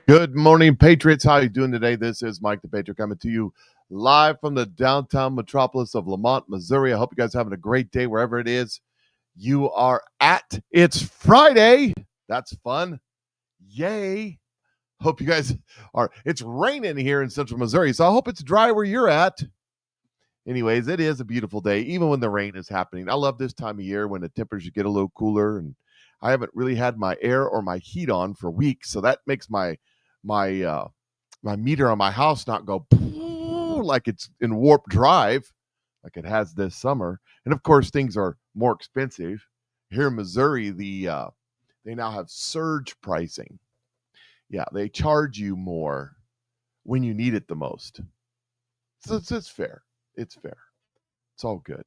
Good morning, Patriots. How are you doing today? This is Mike the Patriot coming to you live from the downtown metropolis of LaMonte, Missouri. I hope you guys are having a great day wherever it is you are at. It's Friday. That's fun. Yay. Hope you guys are. It's raining here in central Missouri, so I hope it's dry where you're at. Anyways, it is a beautiful day, even when the rain is happening. I love this time of year when the temperatures get a little cooler, and I haven't really had my air or my heat on for weeks, so that makes my meter on my house not go like it's in warp drive like it has this summer. And of course, things are more expensive here in Missouri. They now have surge pricing. Yeah, they charge you more when you need it the most. So it's fair. It's fair. It's all good.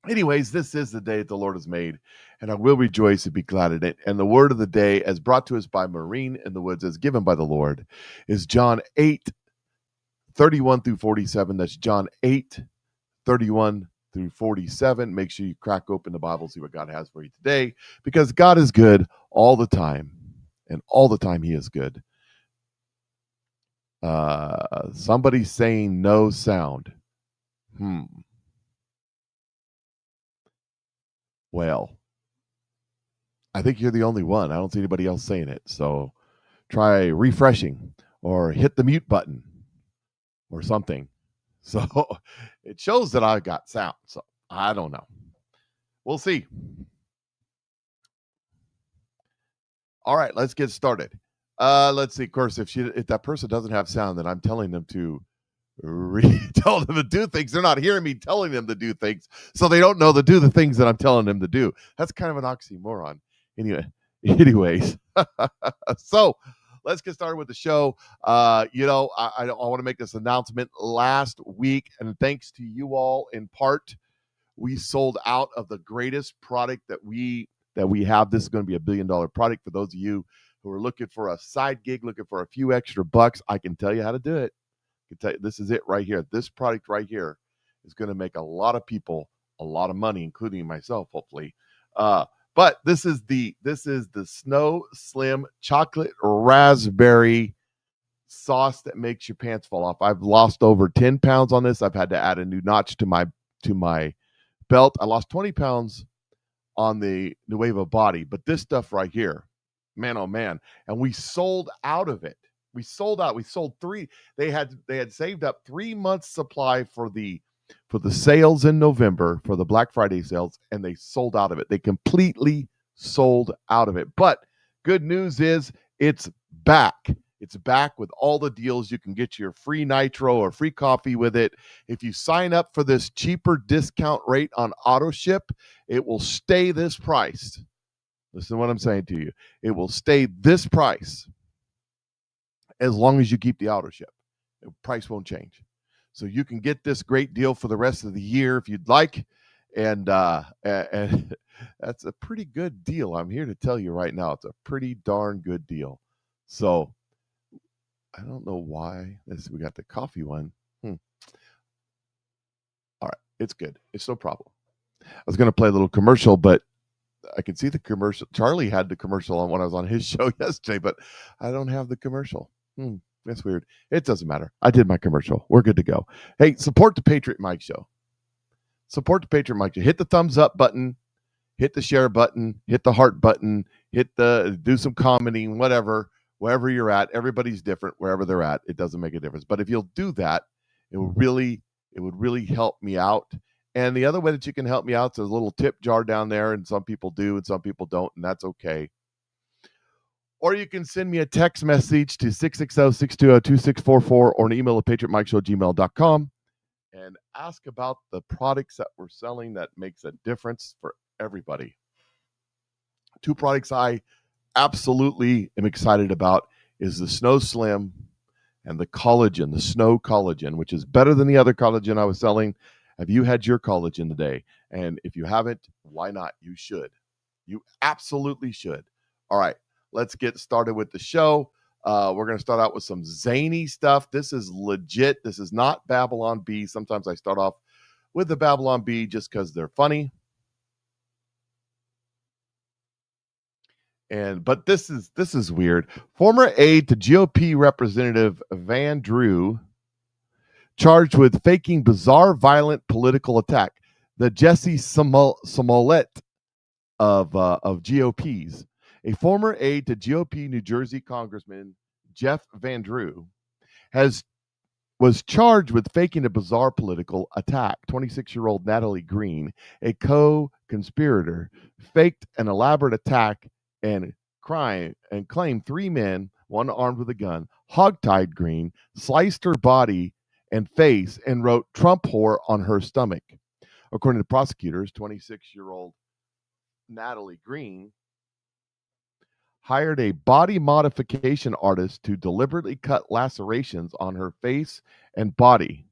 Anyways, this is the day that the Lord has made, and I will rejoice and be glad in it. And the word of the day, as brought to us by Marine in the Woods, as given by the Lord, is John 8:31 through 47. That's John 8:31 through 47. Make sure you crack open the Bible, see what God has for you today, because God is good all the time, and all the time He is good. Somebody's saying no sound. Well, I think you're the only one. I don't see anybody else saying it. So try refreshing or hit the mute button or something. So it shows that I got sound. So I don't know. We'll see. All right, let's get started. Let's see. Of course, if that person doesn't have sound, then I'm telling them to tell them to do things. They're not hearing me telling them to do things, so they don't know to do the things that I'm telling them to do. That's kind of an oxymoron. Anyways, so let's get started with the show. I want to make this announcement. Last week, and thanks to you all in part, we sold out of the greatest product that we have. This is going to be $1 billion product. For those of you who are looking for a side gig, looking for a few extra bucks, I can tell you how to do it. I can tell you, this is it right here. This product right here is going to make a lot of people a lot of money, including myself, hopefully. But this is the Snow Slim Chocolate Raspberry sauce that makes your pants fall off. I've lost over 10 pounds on this. I've had to add a new notch to my belt. I lost 20 pounds on the Nueva Body, but this stuff right here, man, oh man. And we sold out of it. We sold out. We sold 3. They had saved up 3 months supply for the sales in November, for the Black Friday sales, and they sold out of it. They completely sold out of it. But good news is it's back. It's back with all the deals. You can get your free nitro or free coffee with it. If you sign up for this cheaper discount rate on auto ship, it will stay this price. Listen to what I'm saying to you. It will stay this price as long as you keep the auto ship. The price won't change. So you can get this great deal for the rest of the year if you'd like. And that's a pretty good deal. I'm here to tell you right now, it's a pretty darn good deal. So I don't know why we got the coffee one. All right, it's good. It's no problem. I was going to play a little commercial, but I can see the commercial. Charlie had the commercial on when I was on his show yesterday, but I don't have the commercial. That's weird. It doesn't matter. I did my commercial. We're good to go. Hey, support the Patriot Mike Show. Support the Patriot Mike Show. Hit the thumbs up button. Hit the share button. Hit the heart button. Do some commenting, whatever. Wherever you're at, everybody's different. Wherever they're at, it doesn't make a difference. But if you'll do that, it would really help me out. And the other way that you can help me out is there's a little tip jar down there, and some people do and some people don't, and that's okay. Or you can send me a text message to 660-620-2644 or an email at PatriotMikeShow@gmail.com and ask about the products that we're selling that makes a difference for everybody. 2 products I absolutely am excited about is the Snow Slim and the collagen, the Snow Collagen, which is better than the other collagen I was selling. Have you had your collagen today? And if you haven't, why not? You should. You absolutely should. All right, let's get started with the show. We're going to start out with some zany stuff. This is legit. This is not Babylon Bee. Sometimes I start off with the Babylon Bee just because they're funny. But this is weird. Former aide to GOP Representative Van Drew charged with faking bizarre violent political attack. The Jesse Smollett of GOP's, a former aide to GOP New Jersey Congressman Jeff Van Drew, was charged with faking a bizarre political attack. 26-year-old Natalie Green, a co-conspirator, faked an elaborate attack and claimed three men, one armed with a gun, hogtied Green, sliced her body and face, and wrote "Trump whore" on her stomach. According to prosecutors, 26-year-old Natalie Green hired a body modification artist to deliberately cut lacerations on her face and body.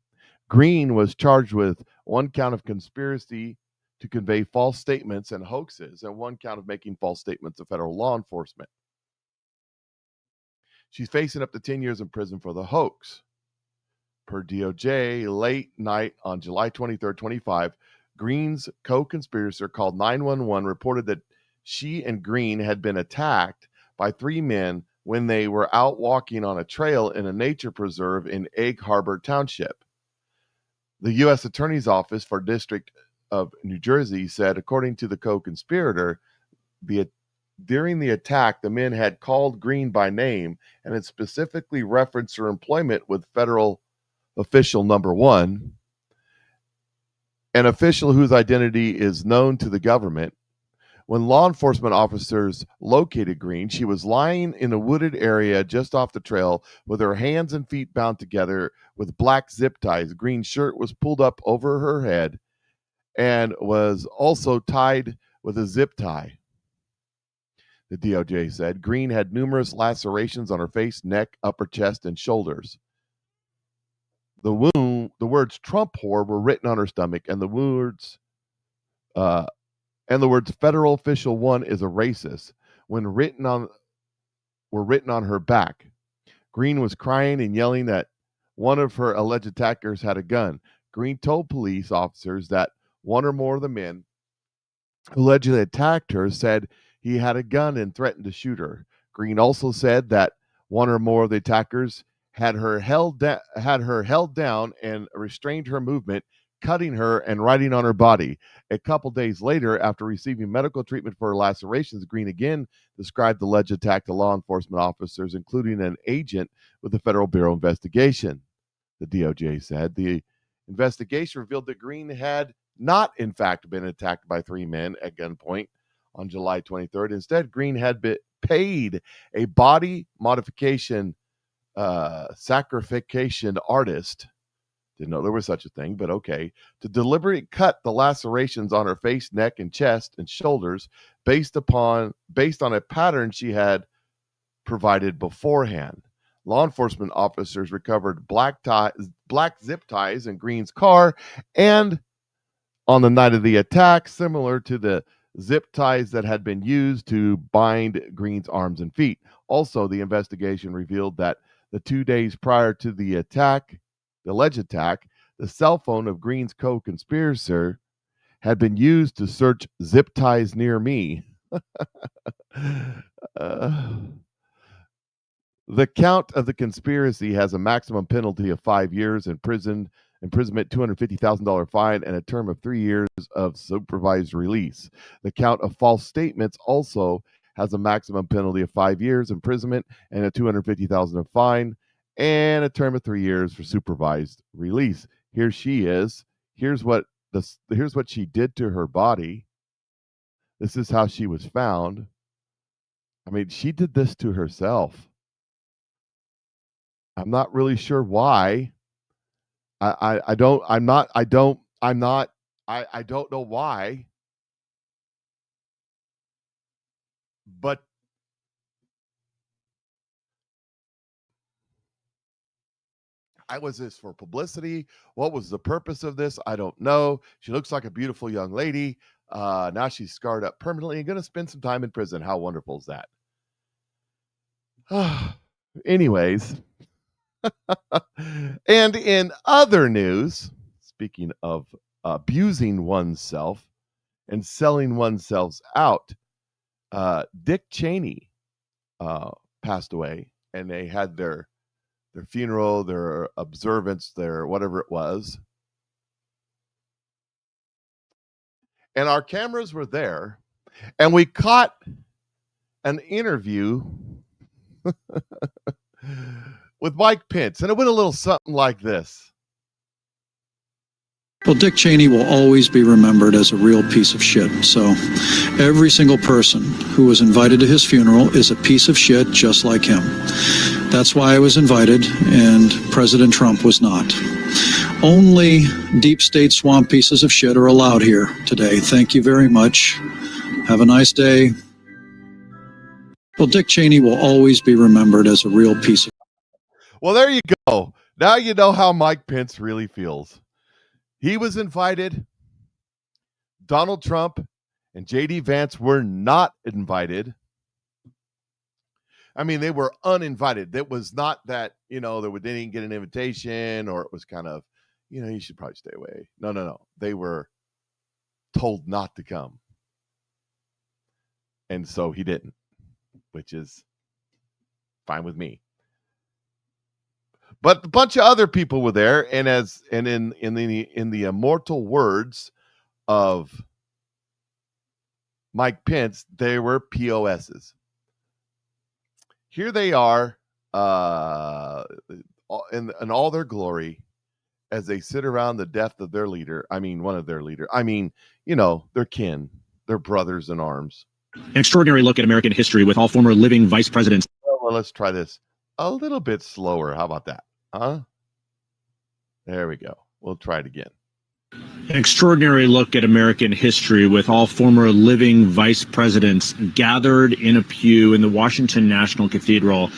Green was charged with one count of conspiracy to convey false statements and hoaxes, and one count of making false statements to federal law enforcement. She's facing up to 10 years in prison for the hoax. Per DOJ, late night on July 23rd, 25, Green's co-conspirator called 911, reported that she and Green had been attacked by three men when they were out walking on a trail in a nature preserve in Egg Harbor Township. The U.S. Attorney's Office for District of New Jersey said, according to the co-conspirator, during the attack, the men had called Green by name and had specifically referenced her employment with federal official number one, an official whose identity is known to the government. When law enforcement officers located Green, she was lying in a wooded area just off the trail with her hands and feet bound together with black zip ties. Green's shirt was pulled up over her head and was also tied with a zip tie. The DOJ said Green had numerous lacerations on her face, neck, upper chest, and shoulders. The words "Trump whore" were written on her stomach, and the words "Federal Official 1 is a racist" were written on her back. Green was crying and yelling that one of her alleged attackers had a gun. Green told police officers that one or more of the men who allegedly attacked her said he had a gun and threatened to shoot her. Green also said that one or more of the attackers had her held down and restrained her movement, cutting her and writing on her body. A couple days later, after receiving medical treatment for her lacerations, Green again described the alleged attack to law enforcement officers, including an agent with the Federal Bureau of Investigation. The DOJ said the investigation revealed that Green had not, in fact, been attacked by three men at gunpoint on July 23rd. Instead, Green had been paid a body modification sacrification artist, didn't know there was such a thing, but okay, to deliberately cut the lacerations on her face, neck, and chest and shoulders based on a pattern she had provided beforehand. Law enforcement officers recovered black zip ties in Green's car, and on the night of the attack, similar to the zip ties that had been used to bind Green's arms and feet. Also, the investigation revealed that the 2 days prior to the alleged attack, the cell phone of Green's co-conspirator had been used to search zip ties near me. The count of the conspiracy has a maximum penalty of 5 years imprisonment, $250,000 fine, and a term of 3 years of supervised release. The count of false statements also has a maximum penalty of 5 years imprisonment and a $250,000 fine and a term of 3 years for supervised release. Here she is. Here's what she did to her body. This is how she was found. I mean, she did this to herself. I'm not really sure why. I don't know why. But was this for publicity? What was the purpose of this? I don't know. She looks like a beautiful young lady. Now she's scarred up permanently and going to spend some time in prison. How wonderful is that? Anyways, and in other news, speaking of abusing oneself and selling oneself out, Dick Cheney passed away, and they had their funeral, their observance, their whatever it was. And our cameras were there, and we caught an interview with Mike Pence, and it went a little something like this. Well, Dick Cheney will always be remembered as a real piece of shit. So every single person who was invited to his funeral is a piece of shit just like him. That's why I was invited, and President Trump was not. Only deep state swamp pieces of shit are allowed here today. Thank you very much. Have a nice day. Well, Dick Cheney will always be remembered as a real piece of... Well, there you go. Now you know how Mike Pence really feels. He was invited. Donald Trump and J.D. Vance were not invited. I mean, they were uninvited. It was not that, they didn't get an invitation, or it was kind of, you should probably stay away. No. They were told not to come. And so he didn't, which is fine with me. But a bunch of other people were there, and in the immortal words of Mike Pence, they were POSs. Here they are, in all their glory, as they sit around the death of their leader. I mean, one of their leaders. I mean, their kin, their brothers in arms. An extraordinary look at American history with all former living vice presidents. Well, let's try this a little bit slower. How about that? Huh? There we go. We'll try it again. An extraordinary look at American history with all former living vice presidents gathered in a pew in the Washington National Cathedral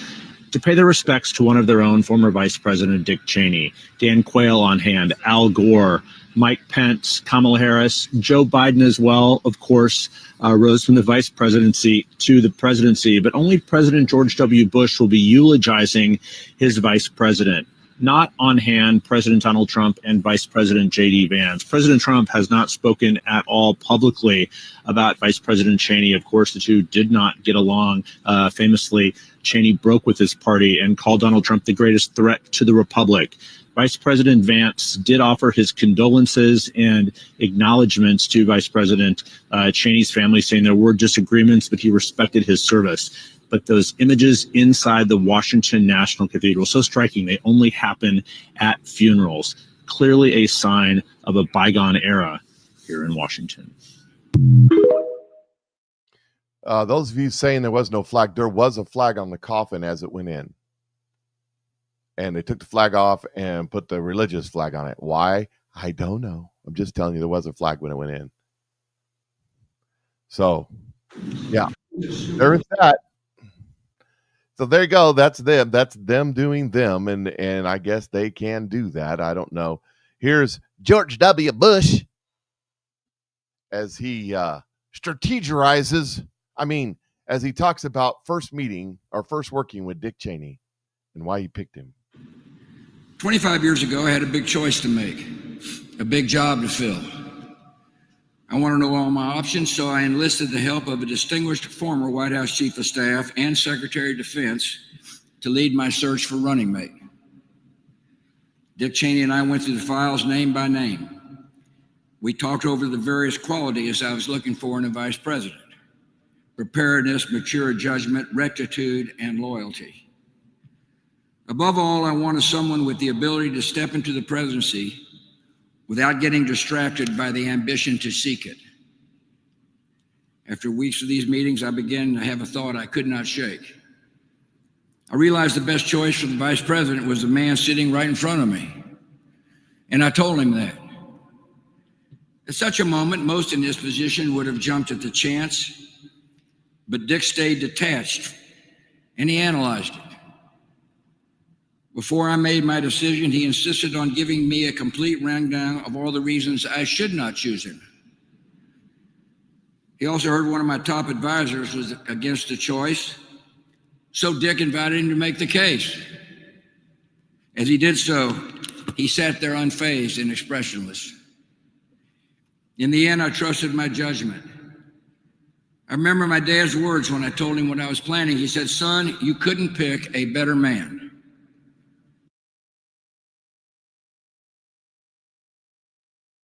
to pay their respects to one of their own, former Vice President Dick Cheney. Dan Quayle on hand, Al Gore, Mike Pence, Kamala Harris, Joe Biden as well, of course, rose from the vice presidency to the presidency, but only President George W. Bush will be eulogizing his vice president. Not on hand, President Donald Trump and Vice President J.D. Vance. President Trump has not spoken at all publicly about Vice President Cheney. Of course, the two did not get along. Famously, Cheney broke with his party and called Donald Trump the greatest threat to the republic. Vice President Vance did offer his condolences and acknowledgments to Vice President Cheney's family, saying there were disagreements, but he respected his service. But those images inside the Washington National Cathedral, so striking, they only happen at funerals. Clearly a sign of a bygone era here in Washington. Those of you saying there was no flag, there was a flag on the coffin as it went in. And they took the flag off and put the religious flag on it. Why? I don't know. I'm just telling you there was a flag when it went in. So, yeah, there is that. So there you go. That's them. That's them doing them. And I guess they can do that. I don't know. Here's George W. Bush as he strategizes. I mean, as he talks about first meeting or first working with Dick Cheney and why he picked him. 25 years ago, I had a big choice to make, a big job to fill. I want to know all my options, so I enlisted the help of a distinguished former White House Chief of Staff and Secretary of Defense to lead my search for running mate. Dick Cheney and I went through the files name by name. We talked over the various qualities I was looking for in a vice president: preparedness, mature judgment, rectitude, and loyalty. Above all, I wanted someone with the ability to step into the presidency without getting distracted by the ambition to seek it. After weeks of these meetings, I began to have a thought I could not shake. I realized the best choice for the vice president was the man sitting right in front of me. And I told him that. At such a moment, most in this position would have jumped at the chance, but Dick stayed detached and he analyzed it. Before I made my decision, he insisted on giving me a complete rundown of all the reasons I should not choose him. He also heard one of my top advisors was against the choice, so Dick invited him to make the case. As he did so, he sat there unfazed and expressionless. In the end, I trusted my judgment. I remember my dad's words when I told him what I was planning. He said, "Son, you couldn't pick a better man."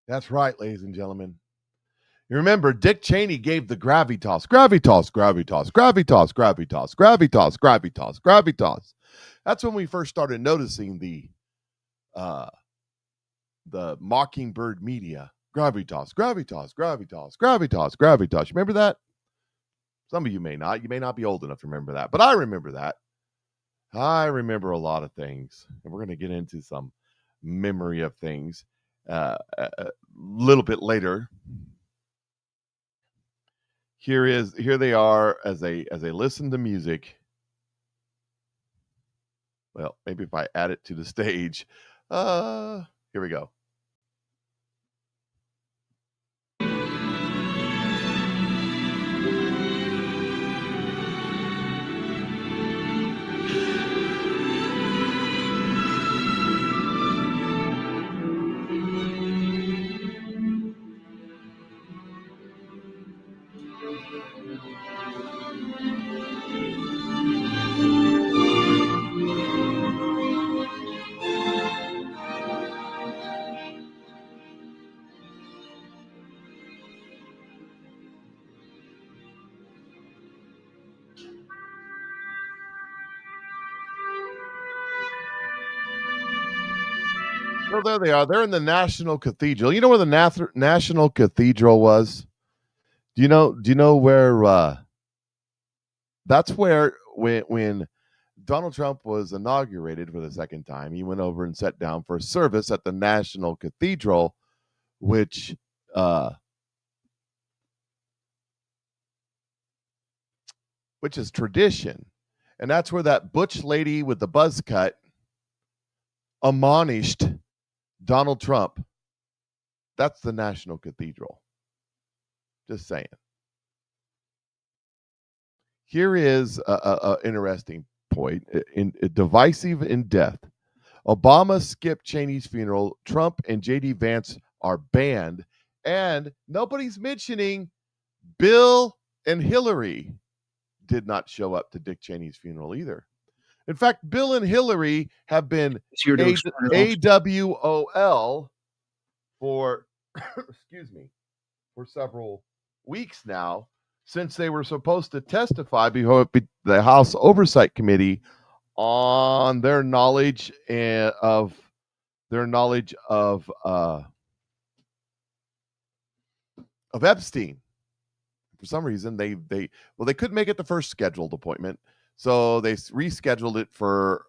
That's right, ladies and gentlemen. You remember Dick Cheney gave the gravitas, gravitas, gravitas, gravitas, gravitas, gravitas, gravitas, gravitas. That's when we first started noticing the mockingbird media. Gravitas, gravitas, gravitas, gravitas, gravitas. You remember that? Some of you may not. You may not be old enough to remember that, but I remember that. I remember a lot of things, and we're going to get into some memory of things a little bit later. Here they are as they listen to music. Well, maybe if I add it to the stage. Here we go. Well, there they are. They're in the National Cathedral. You know where the National Cathedral was? Do you know where? That's where when Donald Trump was inaugurated for the second time, he went over and sat down for a service at the National Cathedral, which is tradition, and that's where that butch lady with the buzz cut admonished Donald Trump. That's the National Cathedral. Just saying. Here is a interesting point. Divisive in death. Obama skipped Cheney's funeral. Trump and J.D. Vance are banned. And nobody's mentioning Bill and Hillary did not show up to Dick Cheney's funeral either. In fact, Bill and Hillary have been AWOL for, excuse me, for several weeks now, since they were supposed to testify before the House Oversight Committee on their knowledge of Epstein. For some reason, they couldn't make it the first scheduled appointment, so they rescheduled it for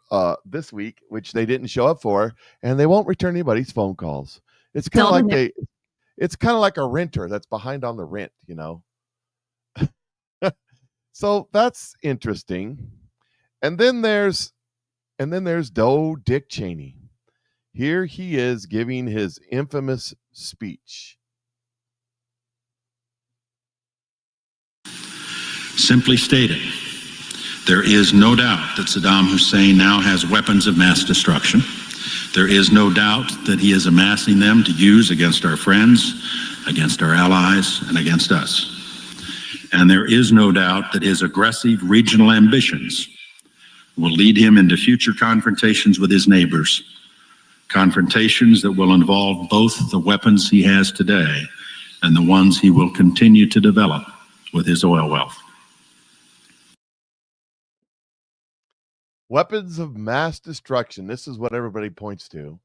this week, which they didn't show up for, and they won't return anybody's phone calls. It's kind of like it's kind of like a renter that's behind on the rent, you know. So that's interesting. And then there's Dick Cheney. Here he is giving his infamous speech. Simply stated, there is no doubt that Saddam Hussein now has weapons of mass destruction. There is no doubt that he is amassing them to use against our friends, against our allies, and against us. And there is no doubt that his aggressive regional ambitions will lead him into future confrontations with his neighbors, confrontations that will involve both the weapons he has today and the ones he will continue to develop with his oil wealth. Weapons of mass destruction. This is what everybody points to.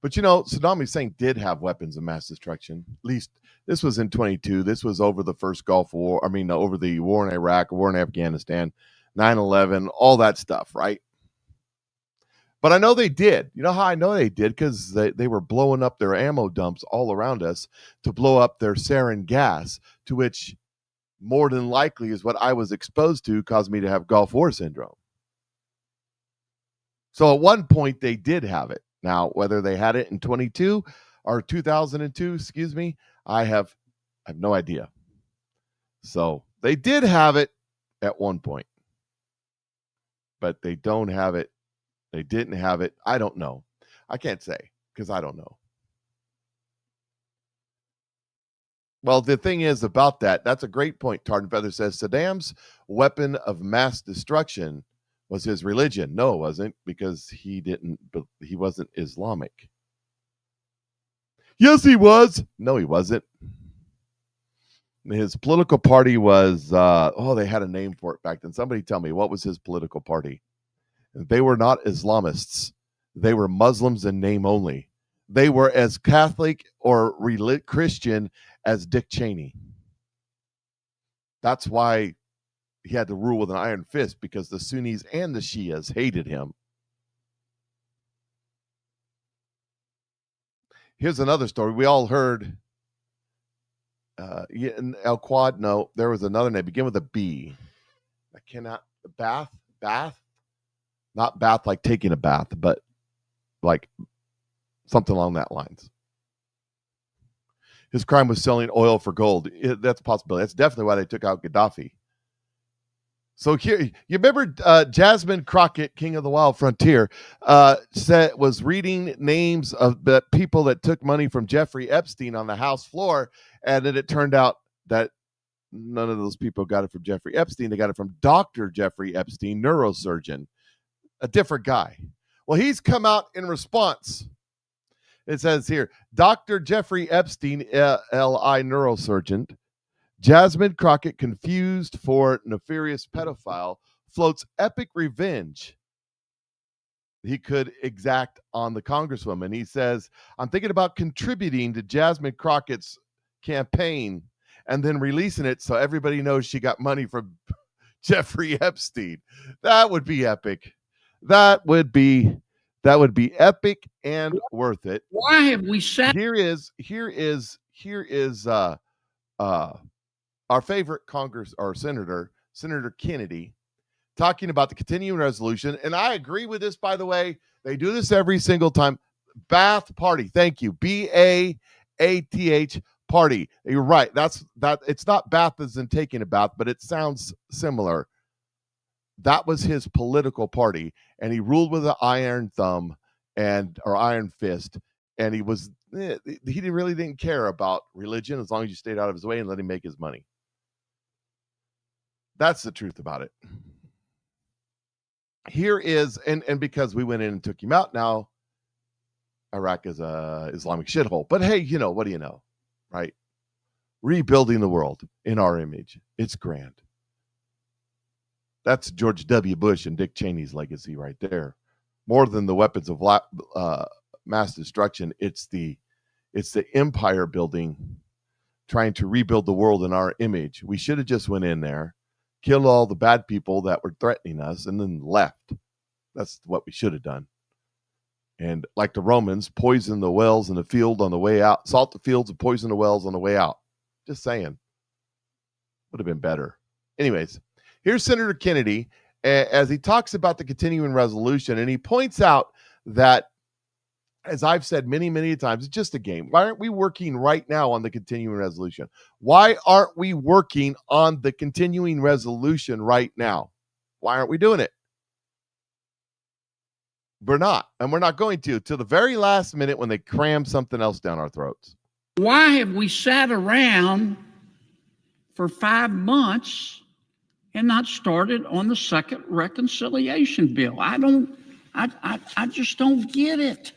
But you know, Saddam Hussein did have weapons of mass destruction. At least this was in 22. This was over the first Gulf War. I mean, over the war in Iraq, war in Afghanistan, 9/11, all that stuff, right? But I know they did. You know how I know they did? Because they were blowing up their ammo dumps all around us to blow up their sarin gas, to which more than likely is what I was exposed to, caused me to have Gulf War syndrome. So at one point they did have it. Now, whether they had it in 22 or 2002, excuse me, I have no idea. So they did have it at one point, but they don't have it. They didn't have it. I don't know. I can't say because I don't know. Well, the thing is about that, that's a great point. Tartan Feather says Saddam's weapon of mass destruction was his religion. No, it wasn't, because he wasn't Islamic. Yes, he was. No, he wasn't. His political party was, they had a name for it back then. Somebody tell me, what was his political party? They were not Islamists. They were Muslims in name only. They were as Catholic or Christian as Dick Cheney. That's why he had to rule with an iron fist, because the Sunnis and the Shias hated him. Here's another story. We all heard El Quad. No, there was another name. Begin with a B. I cannot. Bath? Not bath like taking a bath, but like something along that lines. His crime was selling oil for gold. That's a possibility. That's definitely why they took out Gaddafi. So here, you remember Jasmine Crockett, King of the Wild Frontier, was reading names of the people that took money from Jeffrey Epstein on the House floor, and then it turned out that none of those people got it from Jeffrey Epstein. They got it from Dr. Jeffrey Epstein, neurosurgeon, a different guy. Well, he's come out in response. It says here, Dr. Jeffrey Epstein, LI neurosurgeon, Jasmine Crockett, confused for nefarious pedophile, floats epic revenge he could exact on the Congresswoman. He says, I'm thinking about contributing to Jasmine Crockett's campaign and then releasing it so everybody knows she got money from Jeffrey Epstein. That would be epic. That would be epic and worth it. Why have we said Here is our favorite Senator Kennedy, talking about the continuing resolution. And I agree with this, by the way. They do this every single time. Bath Party. Thank you. BAATH Party. You're right. It's not bath as in taking a bath, but it sounds similar. That was his political party, and he ruled with an iron thumb or iron fist. And he really didn't care about religion as long as you stayed out of his way and let him make his money. That's the truth about it. Here is, and because we went in and took him out, now Iraq is a Islamic shithole. But hey, what do you know, right? Rebuilding the world in our image. It's grand. That's George W. Bush and Dick Cheney's legacy right there. More than the weapons of mass destruction, it's the empire building, trying to rebuild the world in our image. We should have just went in there, killed all the bad people that were threatening us, and then left. That's what we should have done. And like the Romans, poison the wells in the field on the way out, salt the fields and poison the wells on the way out. Just saying. Would have been better. Anyways, here's Senator Kennedy as he talks about the continuing resolution, and he points out that, as I've said many, many times, it's just a game. Why aren't we working right now on the continuing resolution? Why aren't we working on the continuing resolution right now? Why aren't we doing it? We're not, and we're not going to till the very last minute when they cram something else down our throats. Why have we sat around for 5 months and not started on the second reconciliation bill? I just don't get it.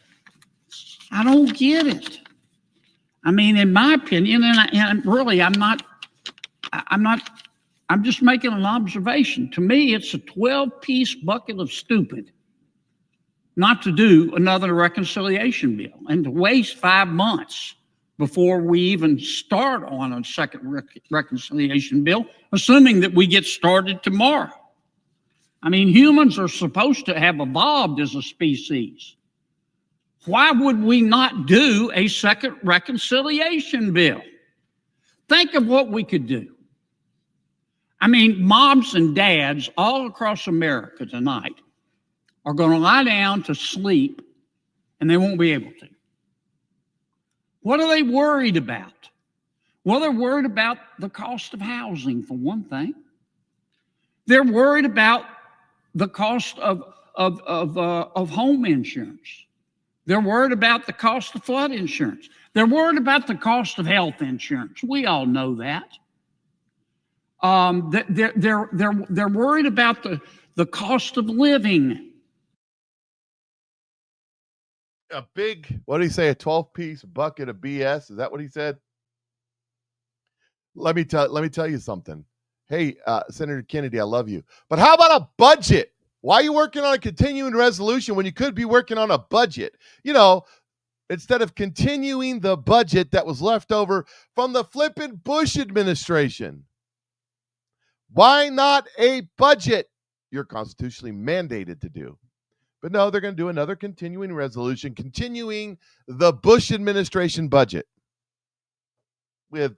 I don't get it. I mean, in my opinion, and really, I'm just making an observation. To me, it's a 12-piece bucket of stupid not to do another reconciliation bill and to waste 5 months before we even start on a second reconciliation bill, assuming that we get started tomorrow. I mean, humans are supposed to have evolved as a species. Why would we not do a second reconciliation bill? Think of what we could do. I mean, moms and dads all across America tonight are going to lie down to sleep and they won't be able to. What are they worried about? Well, they're worried about the cost of housing, for one thing. They're worried about the cost of home insurance. They're worried about the cost of flood insurance. They're worried about the cost of health insurance. We all know that. They're worried about the cost of living. A big, what did he say? A 12-piece bucket of BS. Is that what he said? Let me tell you something. Hey, Senator Kennedy, I love you. But how about a budget? Why are you working on a continuing resolution when you could be working on a budget? You know, instead of continuing the budget that was left over from the flippin' Bush administration. Why not a budget? You're constitutionally mandated to do. But no, they're going to do another continuing resolution, continuing the Bush administration budget with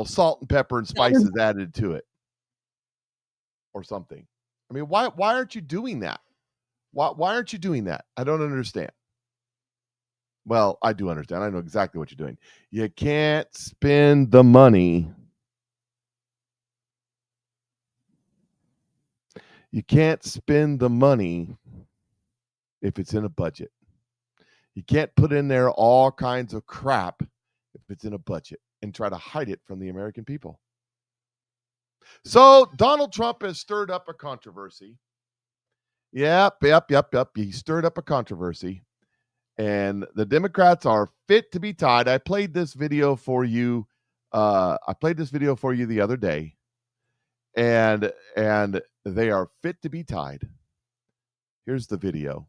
salt and pepper and spices added to it or something. I mean, why aren't you doing that? Why aren't you doing that? I don't understand. Well, I do understand. I know exactly what you're doing. You can't spend the money. You can't spend the money if it's in a budget. You can't put in there all kinds of crap if it's in a budget and try to hide it from the American people. So Donald Trump has stirred up a controversy. Yep. He stirred up a controversy. And the Democrats are fit to be tied. I played this video for you. The other day. And they are fit to be tied. Here's the video.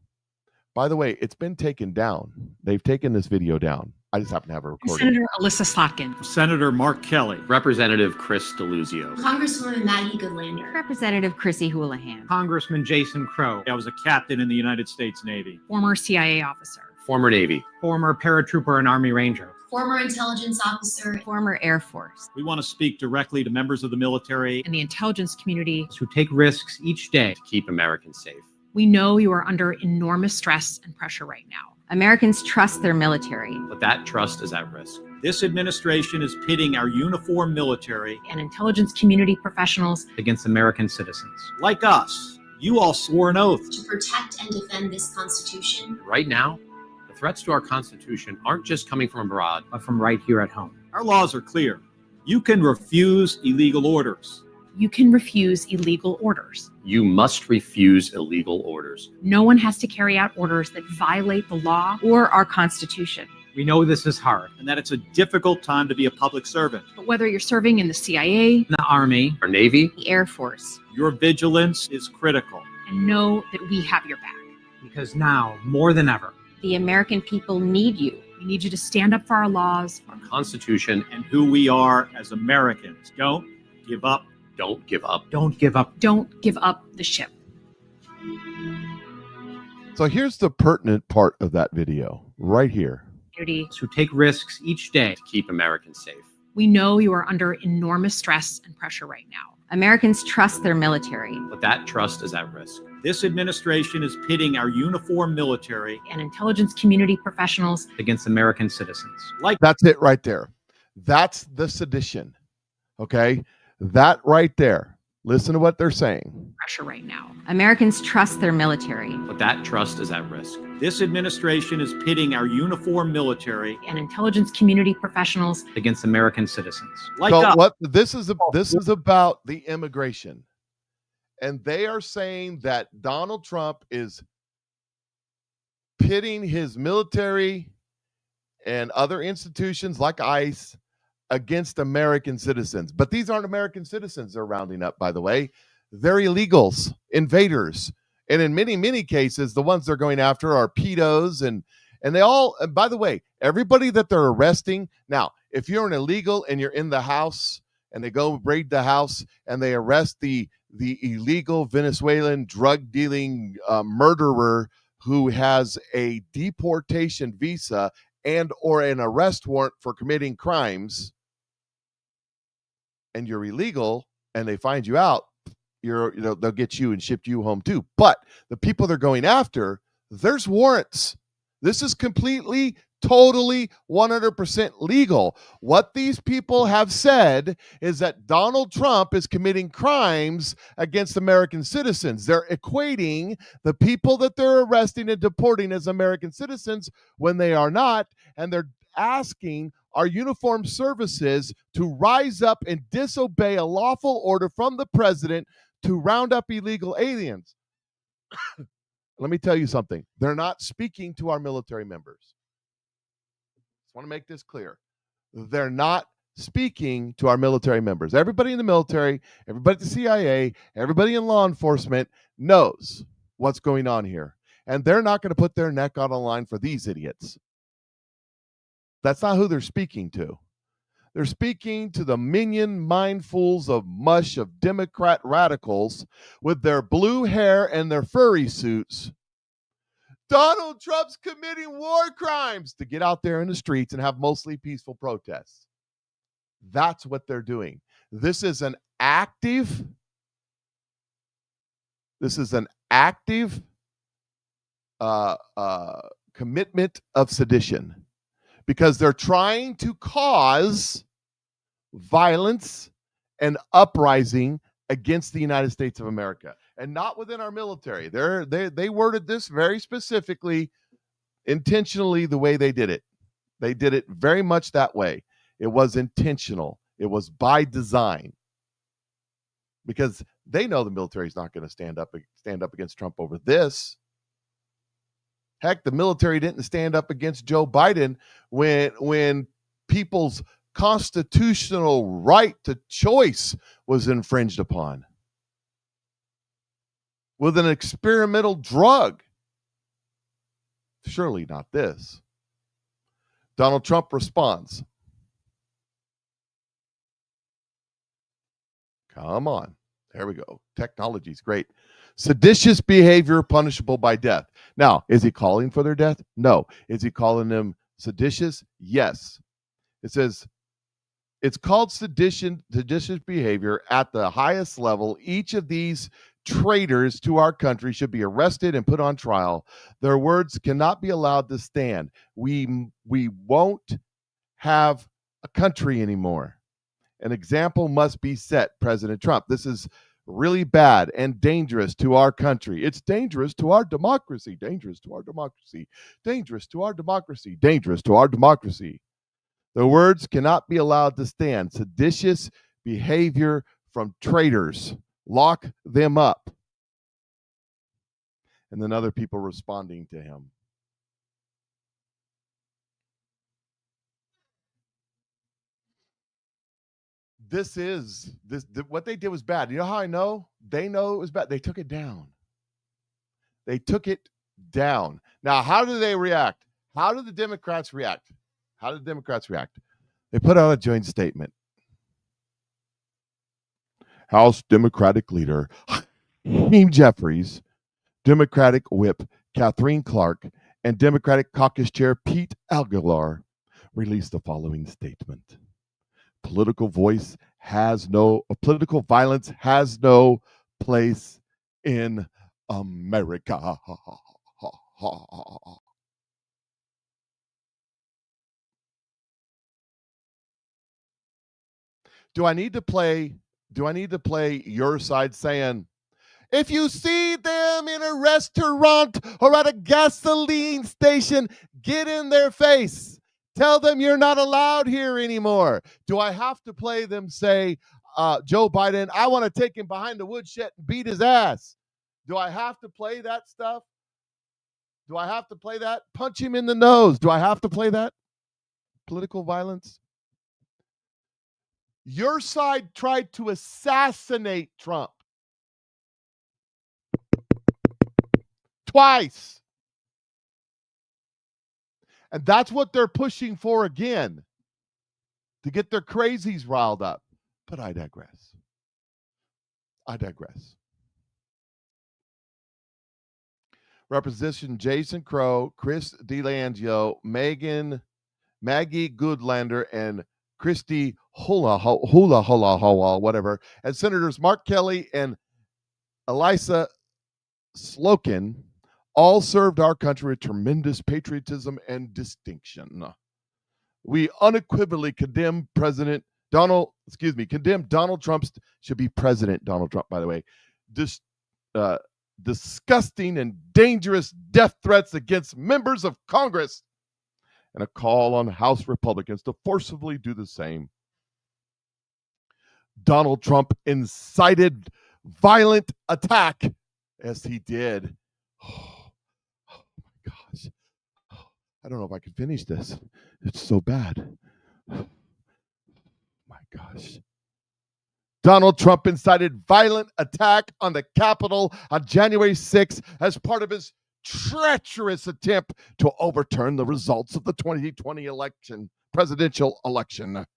By the way, it's been taken down. They've taken this video down. I just happen to have a recording. Senator Alyssa Slotkin. Senator Mark Kelly. Representative Chris DeLuzio. Congresswoman Maggie Goodlander. Representative Chrissy Houlihan. Congressman Jason Crow. I was a captain in the United States Navy. Former CIA officer. Former Navy. Former paratrooper and Army Ranger. Former intelligence officer. Former Air Force. We want to speak directly to members of the military and the intelligence community who take risks each day to keep Americans safe. We know you are under enormous stress and pressure right now. Americans trust their military. But that trust is at risk. This administration is pitting our uniformed military and intelligence community professionals against American citizens. Like us, you all swore an oath to protect and defend this Constitution. Right now, the threats to our Constitution aren't just coming from abroad, but from right here at home. Our laws are clear. You can refuse illegal orders. You can refuse illegal orders. You must refuse illegal orders. No one has to carry out orders that violate the law or our Constitution. We know this is hard and that it's a difficult time to be a public servant. But whether you're serving in the CIA, the Army, or Navy, the Air Force, your vigilance is critical. And know that we have your back. Because now, more than ever, the American people need you. We need you to stand up for our laws, our Constitution, and who we are as Americans. Don't give up. Don't give up. Don't give up. Don't give up the ship. So here's the pertinent part of that video right here. To take risks each day to keep Americans safe. We know you are under enormous stress and pressure right now. Americans trust their military. But that trust is at risk. This administration is pitting our uniformed military and intelligence community professionals against American citizens. That's it right there. That's the sedition. Okay? That right there. Listen to what they're saying. Pressure right now. Americans trust their military. But that trust is at risk. This administration is pitting our uniformed military and intelligence community professionals against American citizens. This is about the immigration. And they are saying that Donald Trump is pitting his military and other institutions like ICE against American citizens. But these aren't American citizens they're rounding up, by the way. They're illegals, invaders. And in many, many cases, the ones they're going after are pedos. And they all, and by the way, everybody that they're arresting. Now, if you're an illegal and you're in the house and they go raid the house and they arrest the illegal Venezuelan drug dealing murderer who has a deportation visa and or an arrest warrant for committing crimes, and you're illegal and they find you out, they'll get you and ship you home too. But the people they're going after, there's warrants. This is completely Totally 100% legal. What these people have said is that Donald Trump is committing crimes against American citizens. They're equating the people that they're arresting and deporting as American citizens when they are not, and they're asking our uniformed services to rise up and disobey a lawful order from the president to round up illegal aliens. Let me tell you something. They're not speaking to our military members. I want to make this clear. They're not speaking to our military members. Everybody in the military, everybody at the CIA, everybody in law enforcement knows what's going on here. And they're not going to put their neck on the line for these idiots. That's not who they're speaking to. They're speaking to the minion mindfuls of mush of Democrat radicals with their blue hair and their furry suits. Donald Trump's committing war crimes, to get out there in the streets and have mostly peaceful protests. That's what they're doing. This is an active commitment of sedition, because they're trying to cause violence and uprising against the United States of America, and not within our military. They worded this very specifically, intentionally, the way they did it. They did it very much that way. It was intentional. It was by design, because they know the military is not going to stand up against Trump over this. Heck, the military didn't stand up against Joe Biden when people's constitutional right to choice was infringed upon with an experimental drug. Surely not this. Donald Trump responds. Come on. There we go. Technology's great. Seditious behavior punishable by death. Now, is he calling for their death? No. Is he calling them seditious? Yes. It says, it's called seditious behavior at the highest level. Each of these traitors to our country should be arrested and put on trial. Their words cannot be allowed to stand. We won't have a country anymore. An example must be set, President Trump. This is really bad and dangerous to our country. It's dangerous to our democracy. Dangerous to our democracy. Dangerous to our democracy. Dangerous to our democracy. The words cannot be allowed to stand. Seditious behavior from traitors. Lock them up. And then other people responding to him. What they did was bad. You know how I know? They know it was bad. They took it down. They took it down. Now, how do they react? How do the Democrats react? They put out a joint statement. House Democratic Leader Hakeem Jeffries, Democratic Whip Catherine Clark, and Democratic Caucus Chair Pete Aguilar released the following statement. Political violence has no place in America. Do I need to play your side saying, if you see them in a restaurant or at a gasoline station, get in their face. Tell them you're not allowed here anymore. Do I have to play them say, Joe Biden, I want to take him behind the woodshed and beat his ass? Do I have to play that stuff? Do I have to play that? Punch him in the nose. Do I have to play that? Political violence? Your side tried to assassinate Trump. Twice. And that's what they're pushing for again, to get their crazies riled up. But I digress. Representative Jason Crow, Chris DeLangio, Maggie Goodlander, and Christy Hula, whatever, and Senators Mark Kelly and Elisa Slotkin all served our country with tremendous patriotism and distinction. We unequivocally condemn Donald Trump's, should be President Donald Trump, by the way, disgusting and dangerous death threats against members of Congress, and a call on House Republicans to forcibly do the same. Donald Trump incited violent attack, as he did. Oh my gosh. I don't know if I can finish this. It's so bad. Oh my gosh. Donald Trump incited violent attack on the Capitol on January 6th as part of his treacherous attempt to overturn the results of the 2020 presidential election. The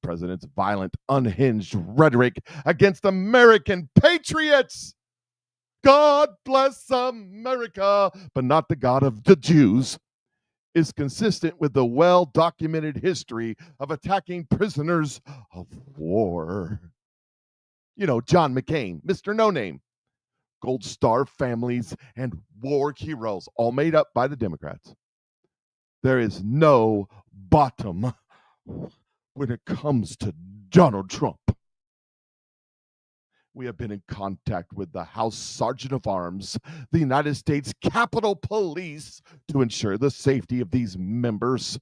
president's violent, unhinged rhetoric against American patriots. God bless America, but not the God of the Jews, is consistent with the well-documented history of attacking prisoners of war. You know, John McCain, Mr. No Name, Gold Star families, and war heroes, all made up by the Democrats. There is no bottom when it comes to Donald Trump. We have been in contact with the House Sergeant of Arms, the United States Capitol Police, to ensure the safety of these members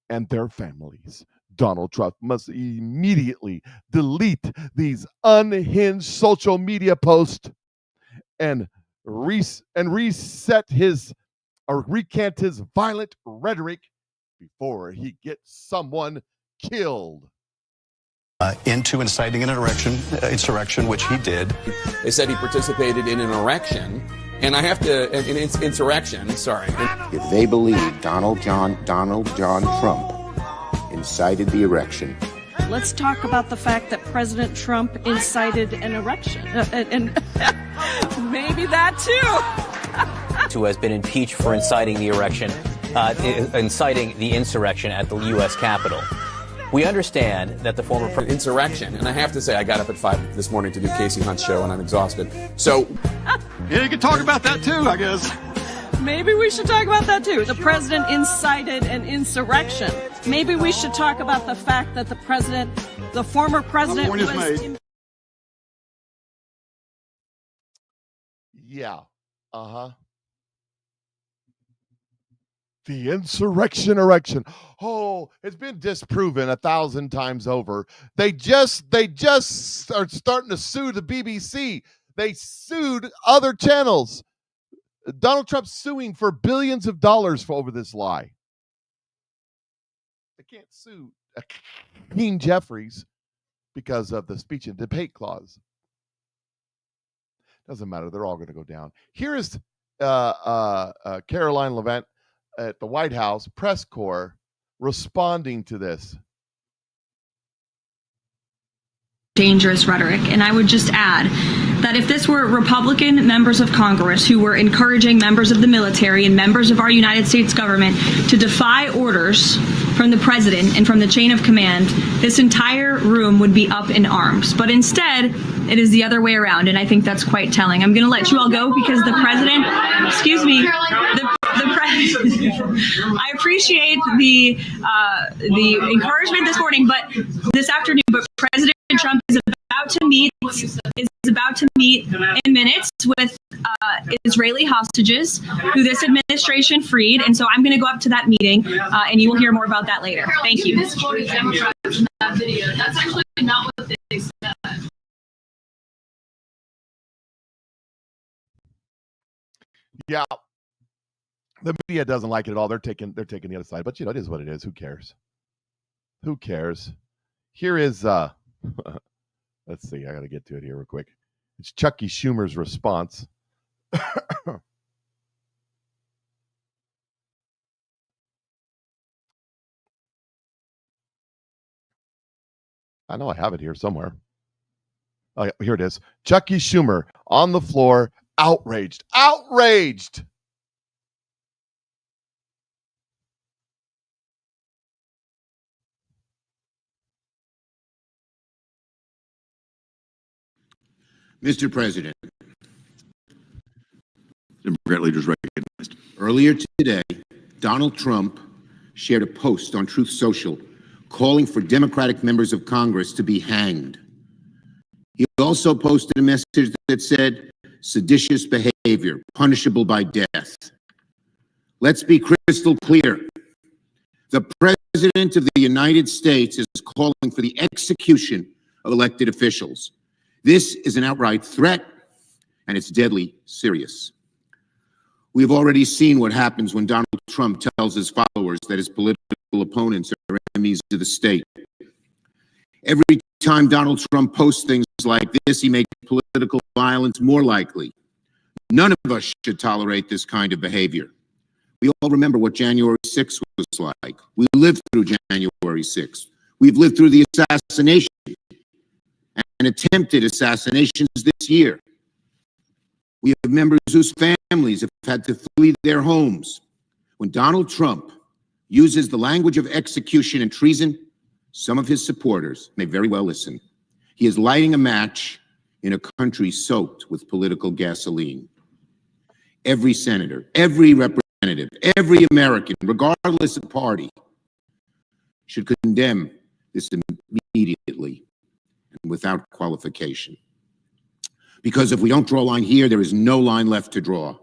and their families. Donald Trump must immediately delete these unhinged social media posts and recant his violent rhetoric before he gets someone killed. Into inciting an insurrection, which he did. They said he participated in an insurrection, and I have to, insurrection, sorry. If they believe Donald John Trump incited the erection. Let's talk about the fact that President Trump incited an erection, and maybe that too. Who has been impeached for inciting the insurrection at the U.S. Capitol. We understand that the former insurrection, and I have to say, I got up at 5 this morning to do Casey Hunt's show, and I'm exhausted. So, yeah, you can talk about that too, I guess. Maybe we should talk about that too. The president incited an insurrection. Maybe we should talk about the fact that the former president was. Yeah. The insurrection erection. Oh, it's been disproven 1,000 times over. They just are starting to sue the BBC. They sued other channels. Donald Trump's suing for billions of dollars over this lie. They can't sue King Jeffries because of the speech and debate clause. Doesn't matter. They're all going to go down. Here is Caroline Levitt at the White House press corps responding to this. Dangerous rhetoric. And I would just add that if this were Republican members of Congress who were encouraging members of the military and members of our United States government to defy orders from the president and from the chain of command, this entire room would be up in arms. But instead, it is the other way around, and I think that's quite telling. I'm going to let you all go because the president, excuse me, the president, I appreciate the encouragement this morning, but this afternoon, but President Trump is about to meet in minutes with Israeli hostages who this administration freed, and so I'm going to go up to that meeting, and you will hear more about that later. Thank you. That's actually not what they said. Yeah, the media doesn't like it at all. They're taking the other side, but it is what it is. Who cares? Who cares? Here is let's see. I got to get to it here real quick. It's Chucky Schumer's response. I know I have it here somewhere. Oh, yeah, here it is. Chucky Schumer on the floor, outraged. Mr. President, Democrat leaders recognized. Earlier today, Donald Trump shared a post on Truth Social calling for Democratic members of Congress to be hanged. He also posted a message that said, seditious behavior, punishable by death. Let's be crystal clear. The President of the United States is calling for the execution of elected officials. This is an outright threat, and it's deadly serious. We've already seen what happens when Donald Trump tells his followers that his political opponents are enemies of the state. Every time Donald Trump posts things like this, he makes political violence more likely. None of us should tolerate this kind of behavior. We all remember what January 6th was like. We lived through January 6th. We've lived through the assassination and attempted assassinations this year. We have members whose families have had to flee their homes. When Donald Trump uses the language of execution and treason, some of his supporters may very well listen. He is lighting a match in a country soaked with political gasoline. Every senator, every representative, every American, regardless of party, should condemn this immediately and without qualification. Because if we don't draw a line here, there is no line left to draw.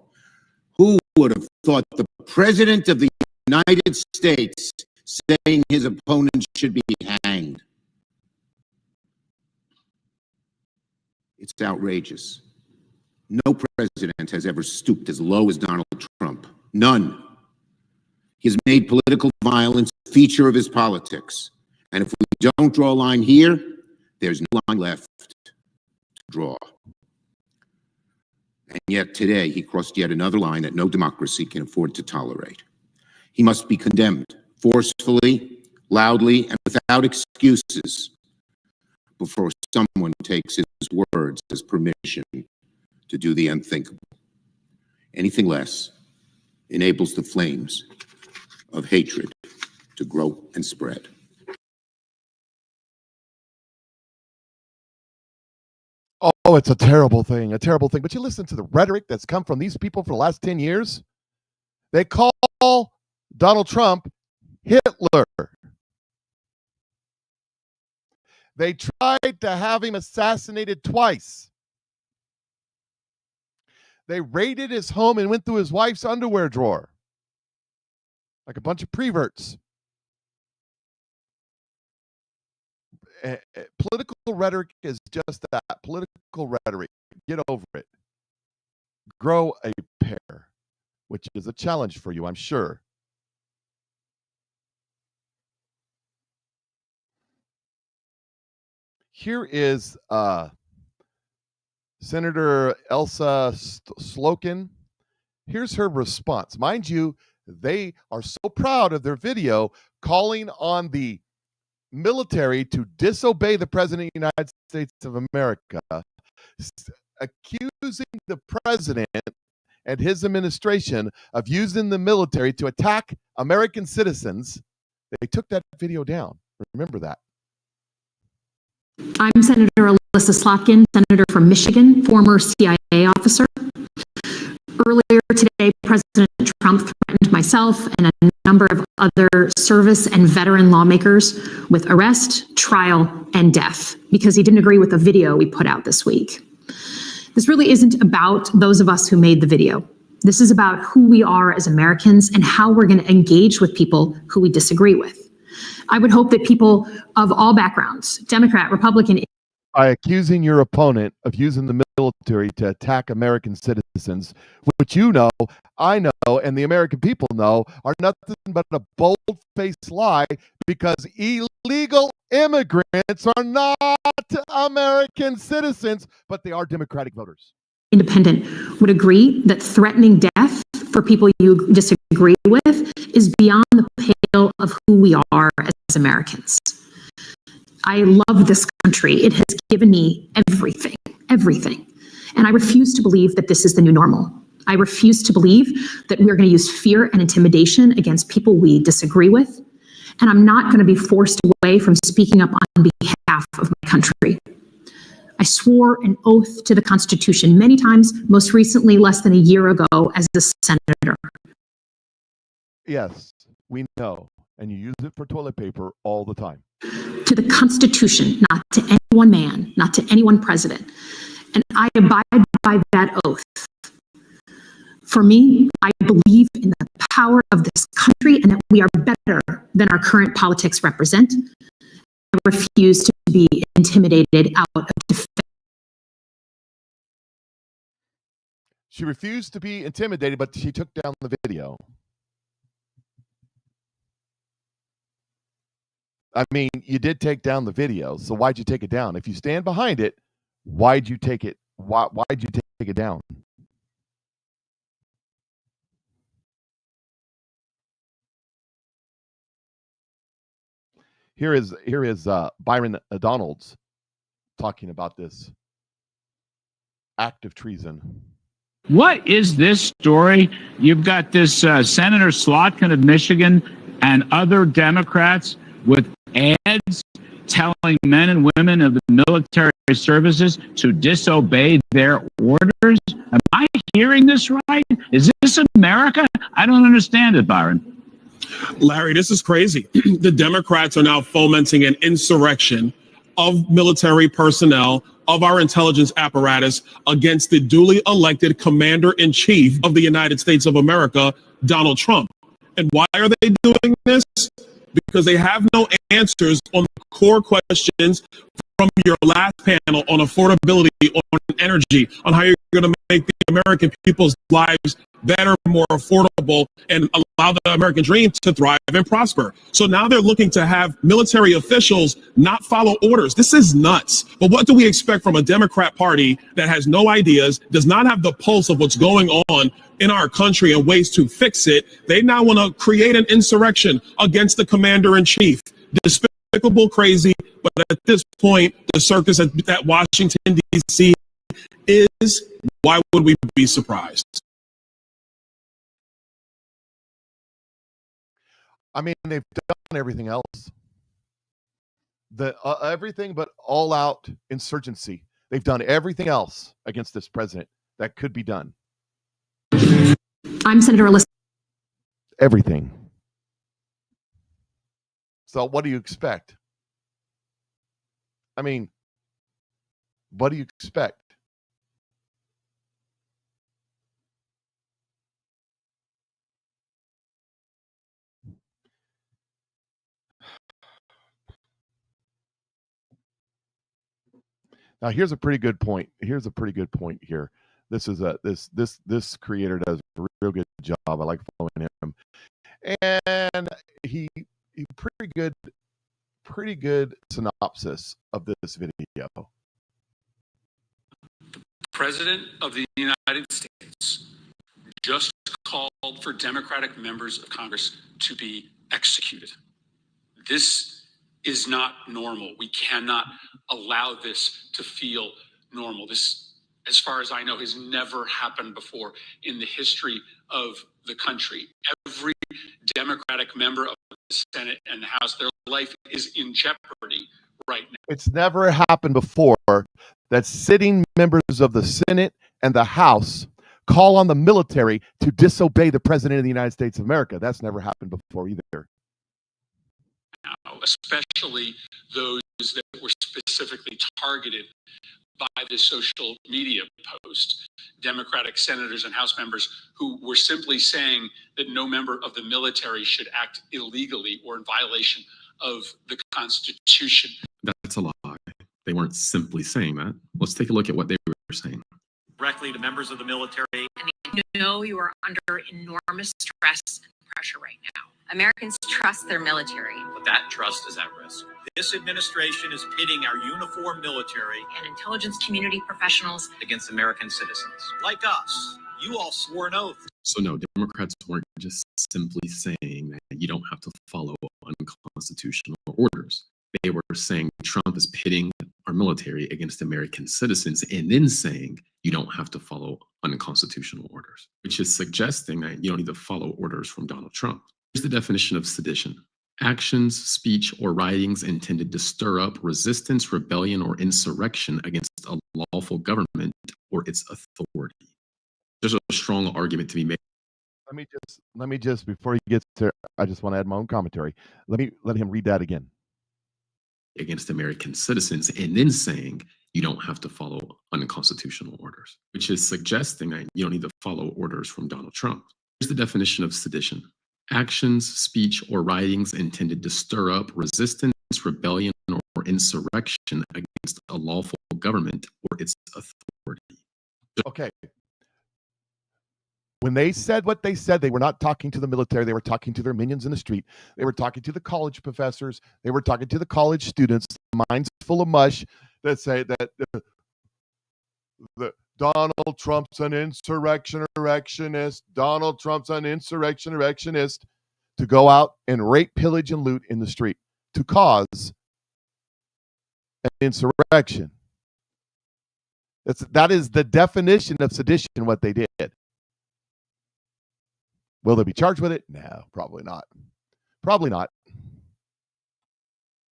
Who would have thought the President of the United States saying his opponents should be hanged? It's outrageous. No president has ever stooped as low as Donald Trump. None. He has made political violence a feature of his politics. And if we don't draw a line here, there's no line left to draw. And yet today, he crossed yet another line that no democracy can afford to tolerate. He must be condemned forcefully, loudly, and without excuses before someone takes his words as permission to do the unthinkable. Anything less enables the flames of hatred to grow and spread. Oh, it's a terrible thing, a terrible thing. But you listen to the rhetoric that's come from these people for the last 10 years. They call Donald Trump Hitler. They tried to have him assassinated twice. They raided his home and went through his wife's underwear drawer like a bunch of preverts. Political rhetoric is just that, political rhetoric. Get over it. Grow a pair, which is a challenge for you, I'm sure. Here is Senator Elsa Slotkin. Here's her response. Mind you, they are so proud of their video calling on the military to disobey the President of the United States of America, accusing the President and his administration of using the military to attack American citizens. They took that video down. Remember that. I'm Senator Alyssa Slotkin, Senator from Michigan, former CIA officer. Earlier today, President Trump threatened myself and a number of other service and veteran lawmakers with arrest, trial, and death because he didn't agree with the video we put out this week. This really isn't about those of us who made the video. This is about who we are as Americans and how we're going to engage with people who we disagree with. I would hope that people of all backgrounds, Democrat, Republican, by accusing your opponent of using the military to attack American citizens, which you know, I know, and the American people know are nothing but a bold-faced lie because illegal immigrants are not American citizens, but they are Democratic voters. Independent would agree that threatening death for people you disagree with is beyond the pale of who we are as Americans. I love this country. It has given me everything, everything. And I refuse to believe that this is the new normal. I refuse to believe that we're going to use fear and intimidation against people we disagree with. And I'm not going to be forced away from speaking up on behalf of my country. I swore an oath to the Constitution many times, most recently less than a year ago as a senator. Yes, we know. And you use it for toilet paper all the time. To the Constitution, not to any one man, not to any one president. And I abide by that oath. For me, I believe in the power of this country and that we are better than our current politics represent. I refuse to be intimidated out of defense. She refused to be intimidated, but she took down the video. I mean, you did take down the video, so why'd you take it down? If you stand behind it, why'd you take it? Why'd you take it down? Here is Byron Donalds talking about this act of treason. What is this story? You've got this Senator Slotkin of Michigan and other Democrats with ads telling men and women of the military services to disobey their orders. Am I hearing this right? Is this America? I don't understand it, Byron. Larry, this is crazy. The Democrats are now fomenting an insurrection of military personnel, of our intelligence apparatus against the duly elected commander-in-chief of the United States of America, Donald Trump. And why are they doing this? Because they have no answers on the core questions from your last panel on affordability, on energy, on how you're going to make the American people's lives better, more affordable, and allow the American dream to thrive and prosper. So now they're looking to have military officials not follow orders. This is nuts. But what do we expect from a Democrat Party that has no ideas, does not have the pulse of what's going on in our country and ways to fix it? They now want to create an insurrection against the commander-in-chief. Despicable, crazy, but at this point, the circus at Washington, D.C. is, why would we be surprised? I mean, they've done everything else. Everything but all-out insurgency. They've done everything else against this president that could be done. I'm Senator Alyssa. Everything. So what do you expect? I mean, what do you expect? Now, here's a pretty good point. Here's a pretty good point here. This is this creator does a real good job. I like following him, and he pretty good synopsis of this video. The President of the United States just called for Democratic members of Congress to be executed. This is not normal. We cannot allow this to feel normal. This, as far as I know, has never happened before in the history of the country. Every Democratic member of the Senate and the House, their life is in jeopardy right now. It's never happened before that sitting members of the Senate and the House call on the military to disobey the President of the United States of America. That's never happened before either. Now, especially those that were specifically targeted by this social media post, Democratic senators and House members who were simply saying that no member of the military should act illegally or in violation of the Constitution. That's a lie. They weren't simply saying that. Let's take a look at what they were saying. Directly to members of the military. And you know you are under enormous stress and pressure right now. Americans trust their military. But that trust is at risk. This administration is pitting our uniformed military And intelligence community professionals against American citizens. Like us, you all swore an oath. So no, Democrats weren't just simply saying that you don't have to follow unconstitutional orders. They were saying Trump is pitting our military against American citizens and then saying you don't have to follow unconstitutional orders, which is suggesting that you don't need to follow orders from Donald Trump. Here's the definition of sedition. Actions, speech, or writings intended to stir up resistance, rebellion, or insurrection against against a lawful government or its authority. There's a strong argument to be made. Let me just before he gets there, I just want to add my own commentary. Let him read that again. Against American citizens, and then saying you don't have to follow unconstitutional orders, which is suggesting that you don't need to follow orders from Donald Trump. Here's the definition of sedition: actions, speech, or writings intended to stir up resistance, rebellion, or insurrection against a lawful government or its authority. Okay. When they said what they said, they were not talking to the military. They were talking to their minions in the street. They were talking to the college professors. They were talking to the college students, minds full of mush, that say that Donald Trump's an insurrectionist. Donald Trump's an insurrectionist, to go out and rape, pillage, and loot in the street to cause an insurrection. That is the definition of sedition, what they did. Will they be charged with it? No, probably not. Probably not.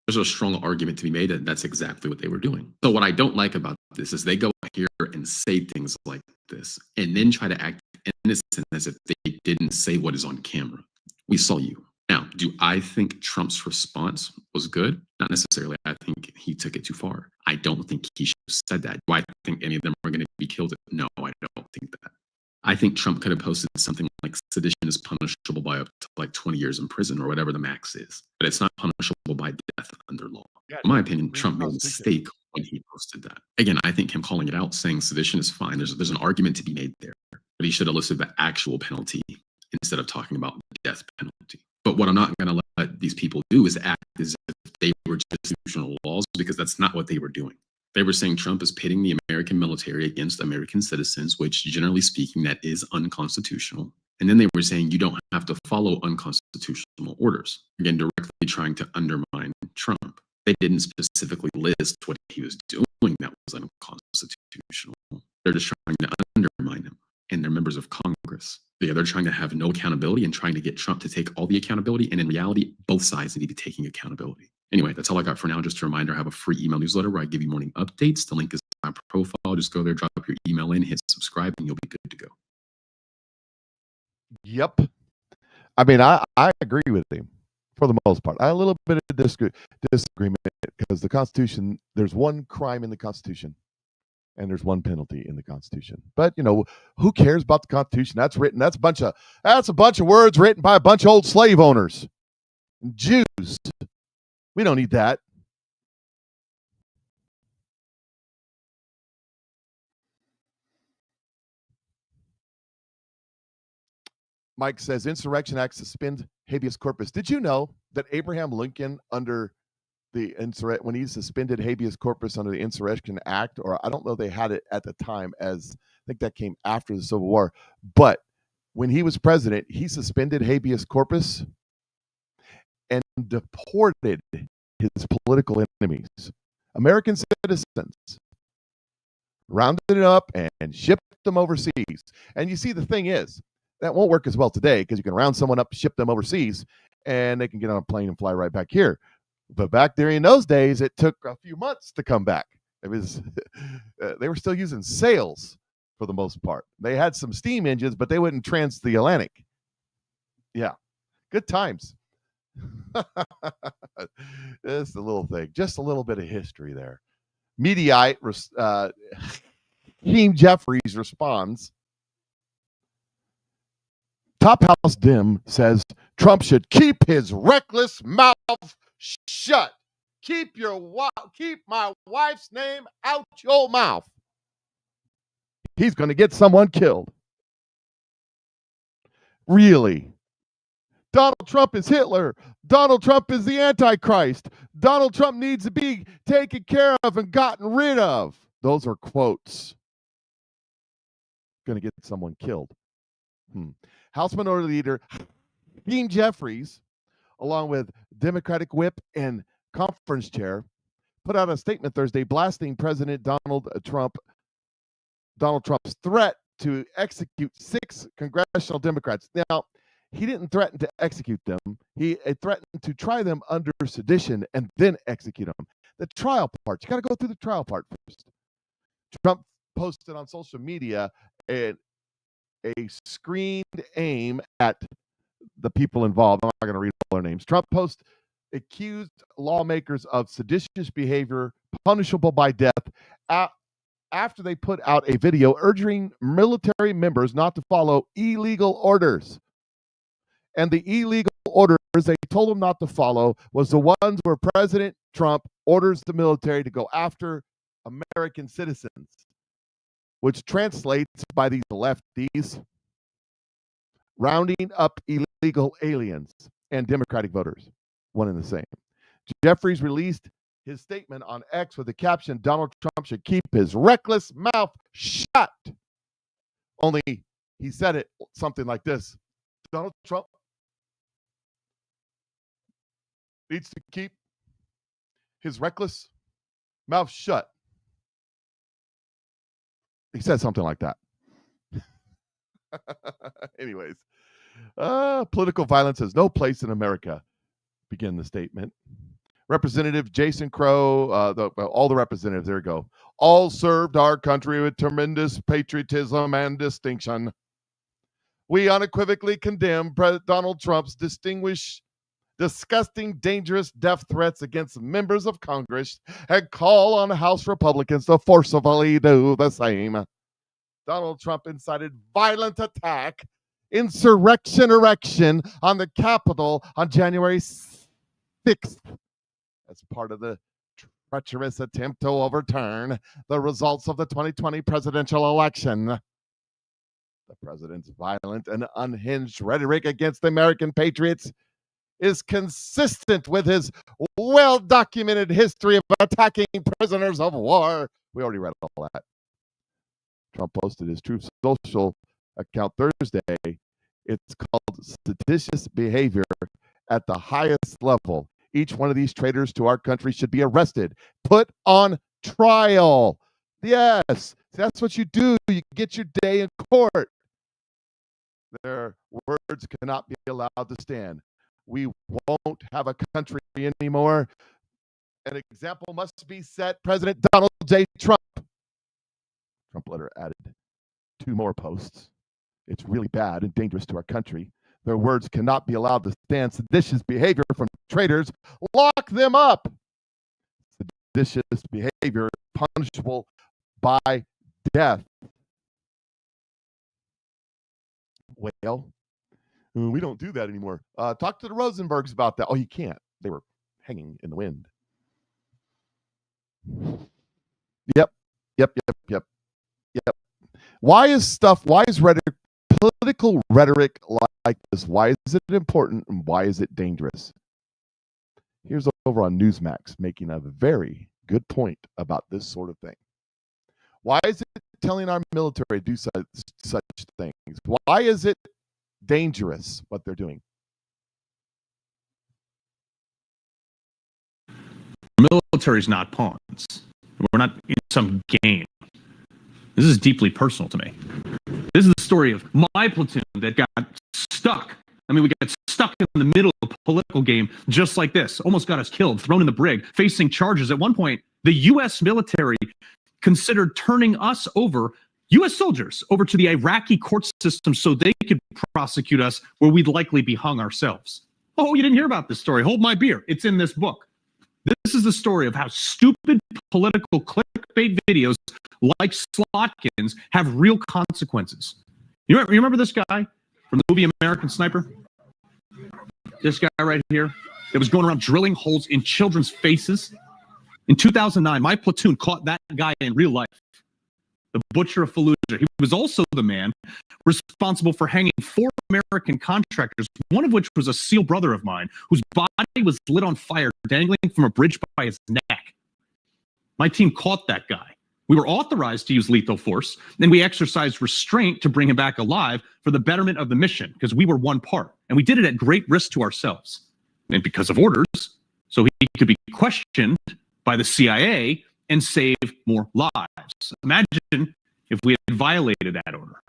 There's a strong argument to be made that that's exactly what they were doing. So what I don't like about this is they go here and say things like this and then try to act innocent as if they didn't say what is on camera. We saw you. Now, do I think Trump's response was good? Not necessarily. I think he took it too far. I don't think he should have said that. Do I think any of them are going to be killed? No, I don't think that. I think Trump could have posted something like sedition is punishable by up to like 20 years in prison or whatever the max is, but it's not punishable by death under law. In my opinion, Trump made a mistake when he posted that. Again, I think him calling it out, saying sedition is fine, there's an argument to be made there, but he should have listed the actual penalty instead of talking about the death penalty. But what I'm not going to let these people do is act as if they were just constitutional laws, because that's not what they were doing. They were saying Trump is pitting the American military against American citizens, which generally speaking, that is unconstitutional. And then they were saying you don't have to follow unconstitutional orders. Again, directly trying to undermine Trump. They didn't specifically list what he was doing that was unconstitutional. They're just trying to undermine him and they're members of Congress. Yeah, they're trying to have no accountability and trying to get Trump to take all the accountability. And in reality, both sides need to be taking accountability. Anyway, that's all I got for now. Just a reminder, I have a free email newsletter where I give you morning updates. The link is in my profile. Just go there, drop your email in, hit subscribe, and you'll be good to go. Yep. I mean, I agree with him for the most part. I have a little bit of disagreement because the Constitution, there's one crime in the Constitution and there's one penalty in the Constitution. But, you know, who cares about the Constitution? That's written. That's a bunch of words written by a bunch of old slave owners. Jews. We don't need that. Mike says, Insurrection Act suspend habeas corpus. Did you know that Abraham Lincoln, under the when he suspended habeas corpus under the Insurrection Act, or I don't know they had it at the time, as I think that came after the Civil War, but when he was president, he suspended habeas corpus and deported his political enemies, American citizens, rounded it up and shipped them overseas. And you see, the thing is, that won't work as well today because you can round someone up, ship them overseas, and they can get on a plane and fly right back here. But back there in those days, it took a few months to come back. It was they were still using sails for the most part. They had some steam engines, but they wouldn't trans the Atlantic. Yeah, good times. Just a little thing, just a little bit of history there. Mediaite Hakeem Jeffries responds. Top House Dim says Trump should keep his reckless mouth shut. Keep my wife's name out your mouth. He's going to get someone killed. Really? Donald Trump is Hitler. Donald Trump is the Antichrist. Donald Trump needs to be taken care of and gotten rid of. Those are quotes. Going to get someone killed. House Minority Leader Hakeem Jeffries, along with Democratic Whip and Conference Chair, put out a statement Thursday blasting President Donald Trump's threat to execute 6 congressional Democrats. Now, he didn't threaten to execute them. He threatened to try them under sedition and then execute them. The trial part, you got to go through the trial part first. Trump posted on social media a screened aim at the people involved. I'm not going to read all their names. Trump post accused lawmakers of seditious behavior punishable by death after they put out a video urging military members not to follow illegal orders. And the illegal orders they told them not to follow was the ones where President Trump orders the military to go after American citizens, which translates by these lefties rounding up illegal aliens and Democratic voters, one and the same. Jeffries released his statement on X with the caption, Donald Trump should keep his reckless mouth shut. Only he said it something like this: Donald Trump needs to keep his reckless mouth shut. He said something like that. Anyways, political violence has no place in America, begin the statement. Representative Jason Crow, all the representatives, there we go, all served our country with tremendous patriotism and distinction. We unequivocally condemn Donald Trump's disgusting, dangerous death threats against members of Congress and call on House Republicans to forcibly do the same. Donald Trump incited violent attack, insurrection on the Capitol on January 6th as part of the treacherous attempt to overturn the results of the 2020 presidential election. The president's violent and unhinged rhetoric against the American patriots is consistent with his well-documented history of attacking prisoners of war. We already read all that. Trump posted his Truth Social account Thursday. It's called seditious behavior at the highest level. Each one of these traitors to our country should be arrested, put on trial. Yes, that's what you do. You get your day in court. Their words cannot be allowed to stand. We won't have a country anymore. An example must be set. President Donald J. Trump. Trump letter added 2 more posts. It's really bad and dangerous to our country. Their words cannot be allowed to stand. Seditious behavior from traitors. Lock them up. Seditious behavior punishable by death. Well, we don't do that anymore. Talk to the Rosenbergs about that. Oh, you can't. They were hanging in the wind. Yep. Why is rhetoric, political rhetoric like this? Why is it important and why is it dangerous? Here's over on Newsmax making a very good point about this sort of thing. Why is it telling our military to do such things? Why is it dangerous what they're doing? Military is not pawns. We're not in some game. This is deeply personal to me. This is the story of my platoon that got stuck. I mean, we got stuck in the middle of a political game just like this. Almost got us killed, thrown in the brig, facing charges. At one point, the U.S. military considered turning us over, U.S. soldiers, over to the Iraqi court system so they could prosecute us where we'd likely be hung ourselves. Oh, you didn't hear about this story. Hold my beer. It's in this book. This is the story of how stupid political clickbait videos like Slotkins have real consequences. You remember this guy from the movie American Sniper? This guy right here that was going around drilling holes in children's faces. In 2009, my platoon caught that guy in real life, the Butcher of Fallujah. He was also the man responsible for hanging 4 American contractors, one of which was a SEAL brother of mine, whose body was lit on fire, dangling from a bridge by his neck. My team caught that guy. We were authorized to use lethal force, and we exercised restraint to bring him back alive for the betterment of the mission, because we were one part, and we did it at great risk to ourselves. And because of orders, so he could be questioned by the CIA and save more lives. Imagine if we had violated that order.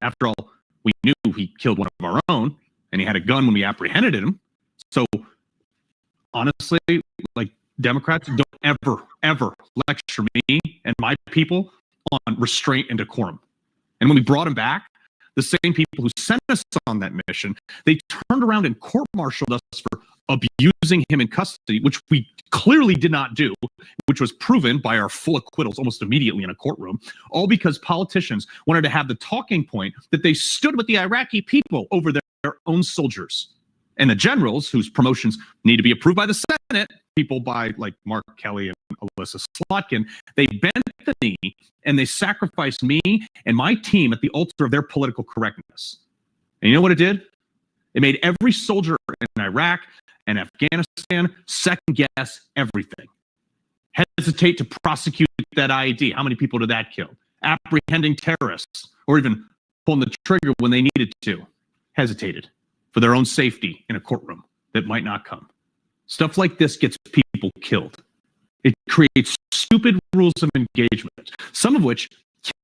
After all, we knew he killed one of our own, and he had a gun when we apprehended him. So honestly, like, Democrats, don't ever lecture me and my people on restraint and decorum. And when we brought him back, the same people who sent us on that mission, they turned around and court-martialed us for abusing him in custody, which we clearly did not do, which was proven by our full acquittals almost immediately in a courtroom, all because politicians wanted to have the talking point that they stood with the Iraqi people over their own soldiers. And the generals, whose promotions need to be approved by the Senate, people by like Mark Kelly and Alyssa Slotkin, they bent the knee and they sacrificed me and my team at the altar of their political correctness. And you know what it did? It made every soldier in Iraq and Afghanistan second guess everything. Hesitate to prosecute that IED. How many people did that kill? Apprehending terrorists, or even pulling the trigger when they needed to. Hesitated for their own safety in a courtroom that might not come. Stuff like this gets people killed. It creates stupid rules of engagement, some of which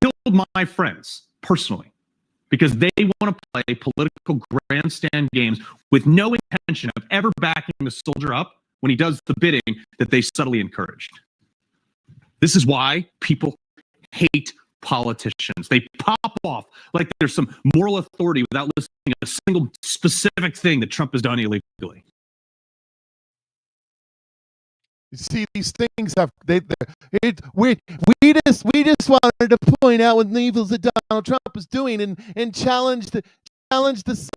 killed my friends personally, because they want to play political grandstand games with no intention of ever backing the soldier up when he does the bidding that they subtly encouraged. This is why people hate politicians. They pop off like there's some moral authority without listening to a single specific thing that Trump has done illegally. You see, these things have we just wanted to point out what the evils that Donald Trump is doing and challenge the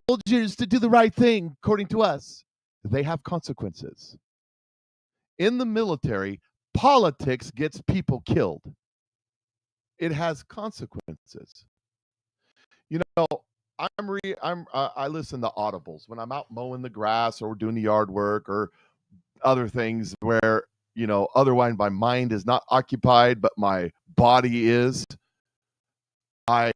soldiers to do the right thing, according to us. They have consequences. In the military, politics gets people killed. It has consequences. You know, I listen to audibles when I'm out mowing the grass or doing the yard work or other things where, you know, otherwise my mind is not occupied, but my body is. I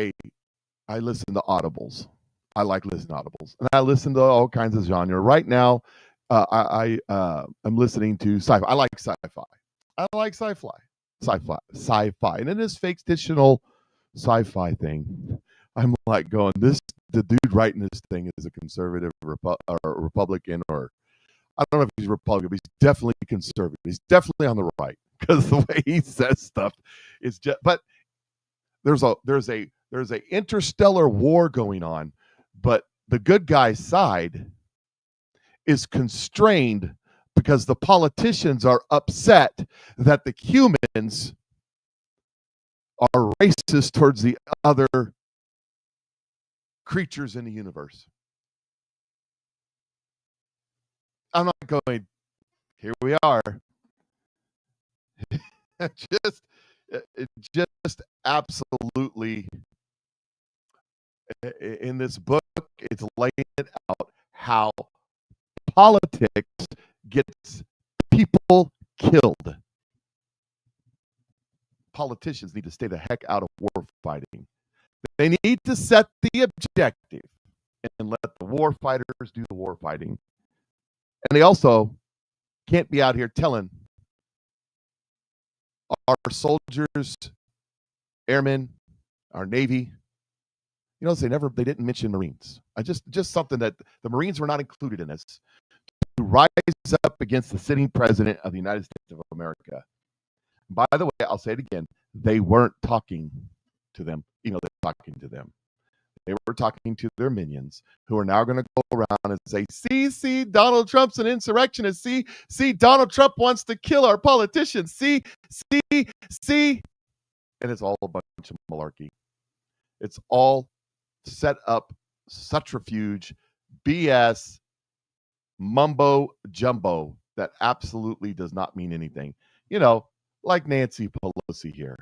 listen to audibles. I like listening to audibles, and I listen to all kinds of genre. Right now, I'm listening to sci-fi. I like sci-fi. I like sci-fi, and in this fictional sci-fi thing, I'm like going, the dude writing this thing is a conservative or Republican, or I don't know if he's Republican, but he's definitely conservative. He's definitely on the right because the way he says stuff is just. But there's a interstellar war going on, but the good guy's side is constrained because the politicians are upset that the humans are racist towards the other creatures in the universe. I'm not going, here we are. just absolutely, in this book, it's laying it out how politics gets people killed. Politicians need to stay the heck out of war fighting. They need to set the objective and let the war fighters do the war fighting. And they also can't be out here telling our soldiers, airmen, our Navy, you know, they didn't mention Marines. Just something that the Marines were not included in this, to rise up against the sitting president of the United States of America. By the way, I'll say it again, they weren't talking to them. You know, they're talking to them. They were talking to their minions, who are now going to go around and say, see, Donald Trump's an insurrectionist. See, Donald Trump wants to kill our politicians. See. And it's all a bunch of malarkey. It's all set up, subterfuge, BS, mumbo jumbo that absolutely does not mean anything. You know, like Nancy Pelosi here.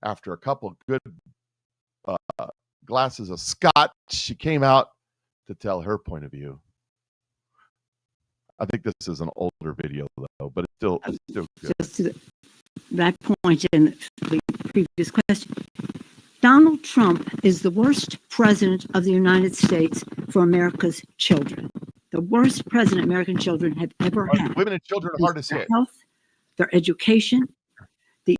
After a couple of good glasses of scotch, she came out to tell her point of view. I think this is an older video, though, but it's still good. Just to that point in the previous question, Donald Trump is the worst president of the United States for America's children. The worst president American children have ever had. Women and children are hard to say. Their health, their education, the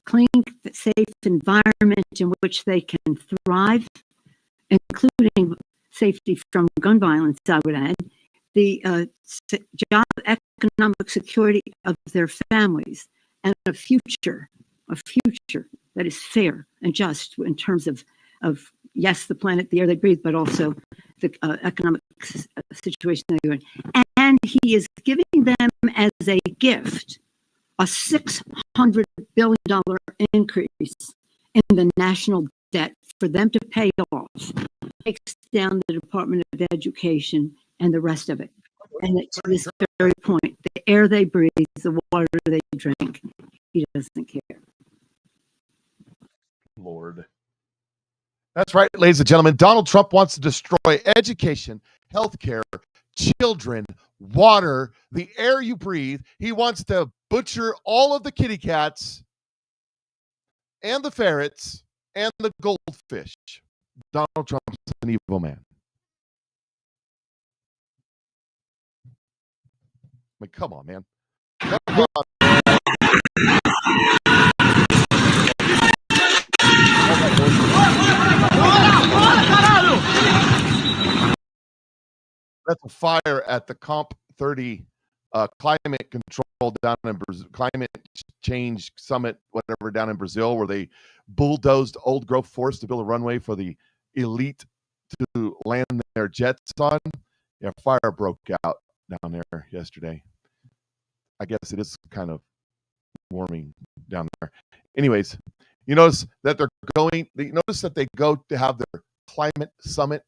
clean, safe environment in which they can thrive, including safety from gun violence, I would add, the job economic security of their families, and a future that is fair and just in terms of yes, the planet, the air they breathe, but also the economic situation they're in. And he is giving them as a gift a $600 billion increase in the national debt for them to pay off. Takes down the Department of Education and the rest of it. And to this very point, the air they breathe, the water they drink, he doesn't care. Lord. That's right, ladies and gentlemen. Donald Trump wants to destroy education, healthcare, children, water, the air you breathe. He wants to butcher all of the kitty cats and the ferrets and the goldfish. Donald Trump's an evil man. I mean, come on, man. Come on. That's a fire at the Comp 30 climate control down in Brazil, climate change summit, whatever, down in Brazil, where they bulldozed old growth forest to build a runway for the elite to land their jets on. Yeah, fire broke out down there yesterday. I guess it is kind of warming down there. Anyways, you notice that notice that they go to have their climate summit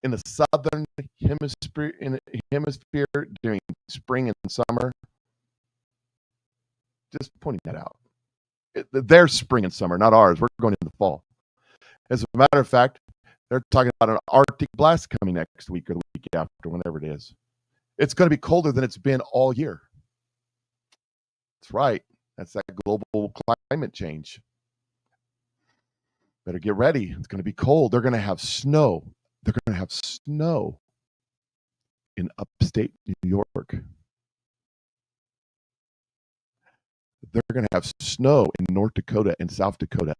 in the southern hemisphere during spring and summer. Just pointing that out. Their spring and summer, not ours. We're going in the fall. As a matter of fact, they're talking about an Arctic blast coming next week or the week after, whenever it is. It's going to be colder than it's been all year. That's right. That's that global climate change. Better get ready. It's going to be cold. They're going to have snow. They're going to have snow in upstate New York. They're going to have snow in North Dakota and South Dakota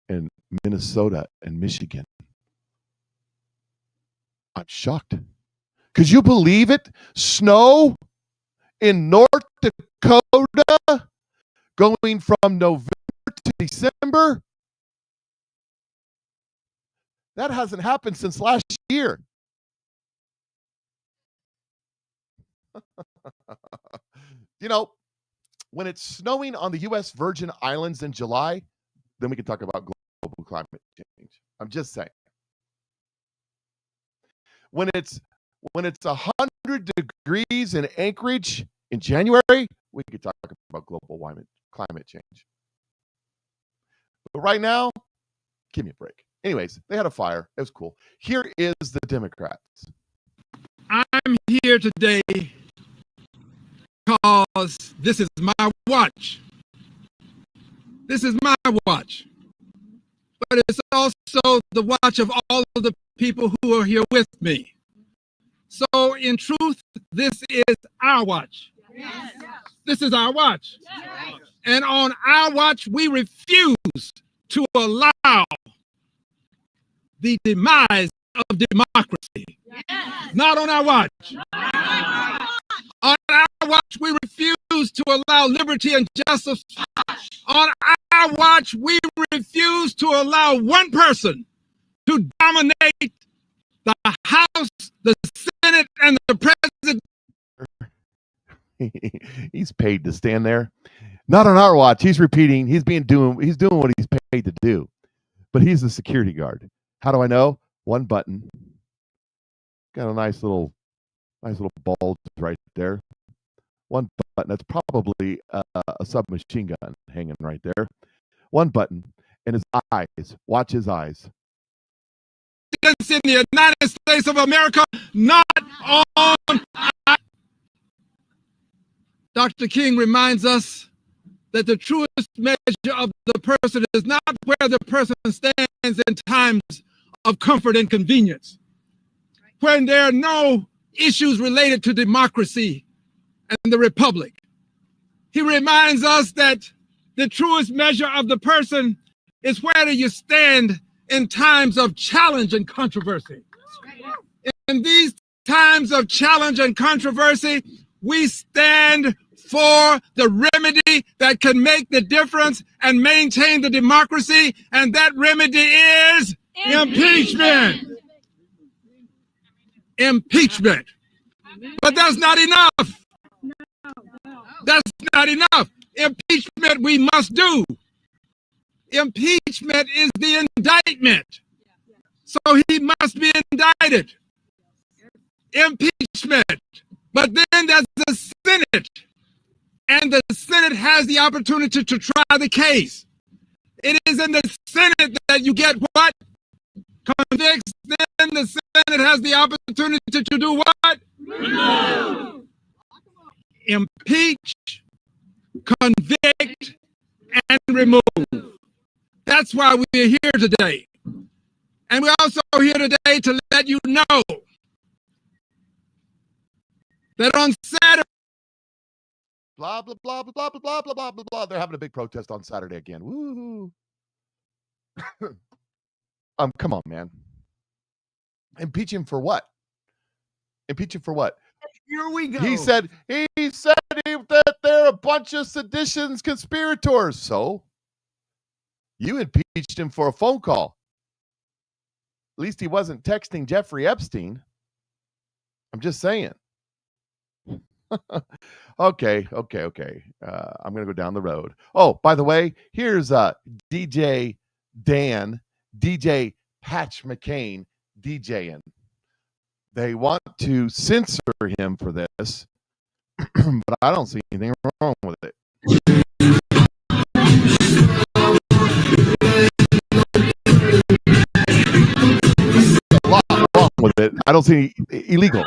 and Minnesota and Michigan. I'm shocked. Could you believe it? Snow in North Dakota going from November to December? That hasn't happened since last year. You know, when it's snowing on the U.S. Virgin Islands in July, then we can talk about global climate change. I'm just saying. When it's 100 degrees in Anchorage in January, we could talk about global climate change. But right now, give me a break. Anyways, they had a fire. It was cool. Here is the Democrats. I'm here today because this is my watch. This is my watch. But it's also the watch of all of the people who are here with me. So in truth, this is our watch. Yes. This is our watch. Yes. And on our watch, we refuse to allow the demise of democracy. Yes. Not on our watch. On our watch, we refuse to allow liberty and justice. On our watch, we refuse to allow one person to dominate the House, the Senate, and the President. He's paid to stand there. Not on our watch. He's repeating. He's doing what he's paid to do. But he's the security guard. How do I know? One button. Got a nice little bulge right there. One button. That's probably a submachine gun hanging right there. One button. And his eyes. Watch his eyes. In the United States of America, not on. Dr. King reminds us that the truest measure of the person is not where the person stands in times of comfort and convenience, when there are no issues related to democracy and the republic. He reminds us that the truest measure of the person is where do you stand in times of challenge and controversy. In these times of challenge and controversy, we stand for the remedy that can make the difference and maintain the democracy, and that remedy is impeachment. Impeachment. But that's not enough. That's not enough. Impeachment we must do. Impeachment is the indictment. So he must be indicted. Impeachment. But then there's the Senate. And the Senate has the opportunity to try the case. It is in the Senate that you get what? Convicts. Then the Senate has the opportunity to do what? Remove. Impeach, convict, and remove. That's why we're here today. And we're also here today to let you know that on Saturday, blah, blah, blah, blah, blah, blah, blah, blah, blah, blah. They're having a big protest on Saturday again. Woo-hoo. Come on, man. Impeach him for what? Impeach him for what? Here we go. He said that they're a bunch of seditions conspirators. So you impeached him for a phone call. At least he wasn't texting Jeffrey Epstein. I'm just saying. Okay. I'm going to go down the road. Oh, by the way, here's DJ Dan, DJ Patch McCain, DJing. They want to censor him for this, but I don't see anything wrong with it. A lot wrong with it. I don't see illegal.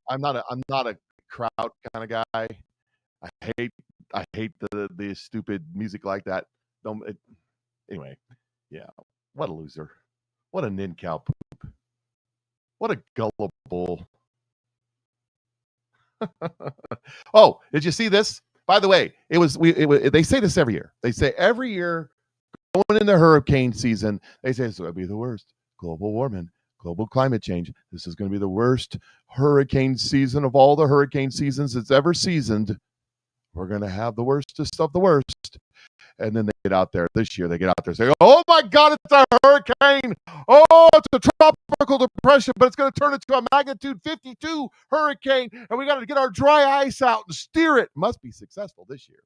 I'm not a crowd kind of guy. I hate the stupid music like that. Anyway, yeah. What a loser. What a nincompoop. What a gullible. Oh, did you see this? By the way, they say this every year. They say every year going into hurricane season, they say it's going to be the worst. Global warming, global climate change. This is going to be the worst hurricane season of all the hurricane seasons it's ever seasoned. We're going to have the worstest of the worst. And then they get out there this year, and say, oh my God, it's a hurricane. Oh, it's a tropical depression, but it's going to turn into a magnitude 52 hurricane. And we got to get our dry ice out and steer it. Must be successful this year.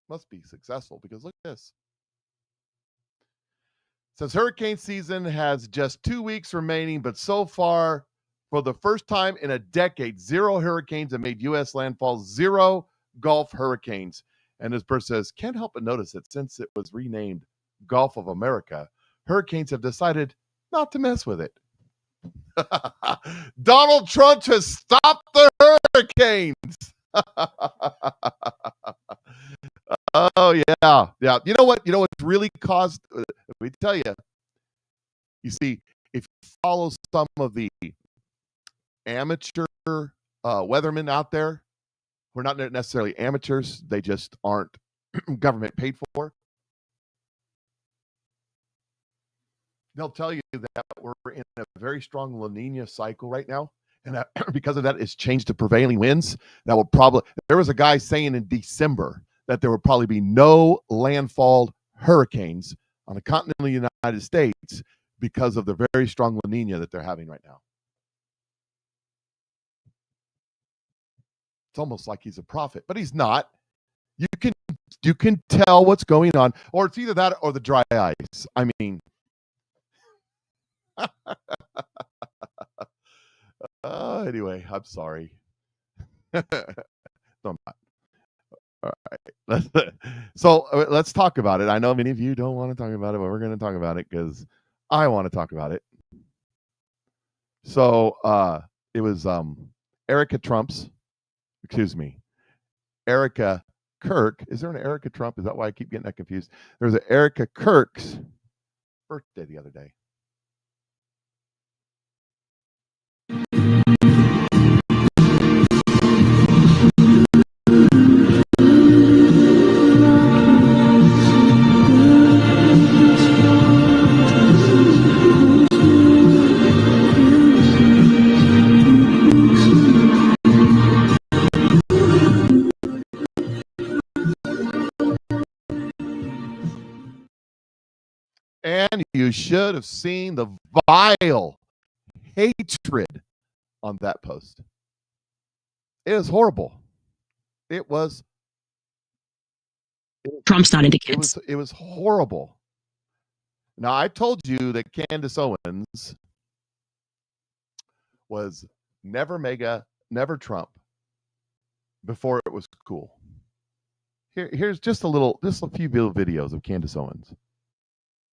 Must be successful because look at this. It says hurricane season has just 2 weeks remaining, but so far, for the first time in a decade, 0 hurricanes have made U.S. landfall, 0 Gulf hurricanes. And this person says, can't help but notice that since it was renamed Gulf of America, hurricanes have decided not to mess with it. Donald Trump has stopped the hurricanes. Oh, yeah. You know what? What's really caused, let me tell you. You see, if you follow some of the amateur weathermen out there, who are not necessarily amateurs, they just aren't government paid for. They'll tell you that we're in a very strong La Nina cycle right now. And that, because of that, it's changed to prevailing winds. That will probably, there was a guy saying in December that there would probably be no landfall hurricanes on the continental United States because of the very strong La Nina that they're having right now. It's almost like he's a prophet, but he's not. You can tell what's going on, or it's either that or the dry ice. I mean, anyway, I'm sorry. No, I'm not. All right. So let's talk about it. I know many of you don't want to talk about it, but we're going to talk about it because I want to talk about it. So it was Erica Kirk. Is there an Erica Trump? Is that why I keep getting that confused? There's an Erica Kirk's birthday the other day. And you should have seen the vile hatred on that post. It was horrible. It was. Trump's not into kids. It was horrible. Now, I told you that Candace Owens was never MAGA, never Trump before it was cool. Here's just a few videos of Candace Owens.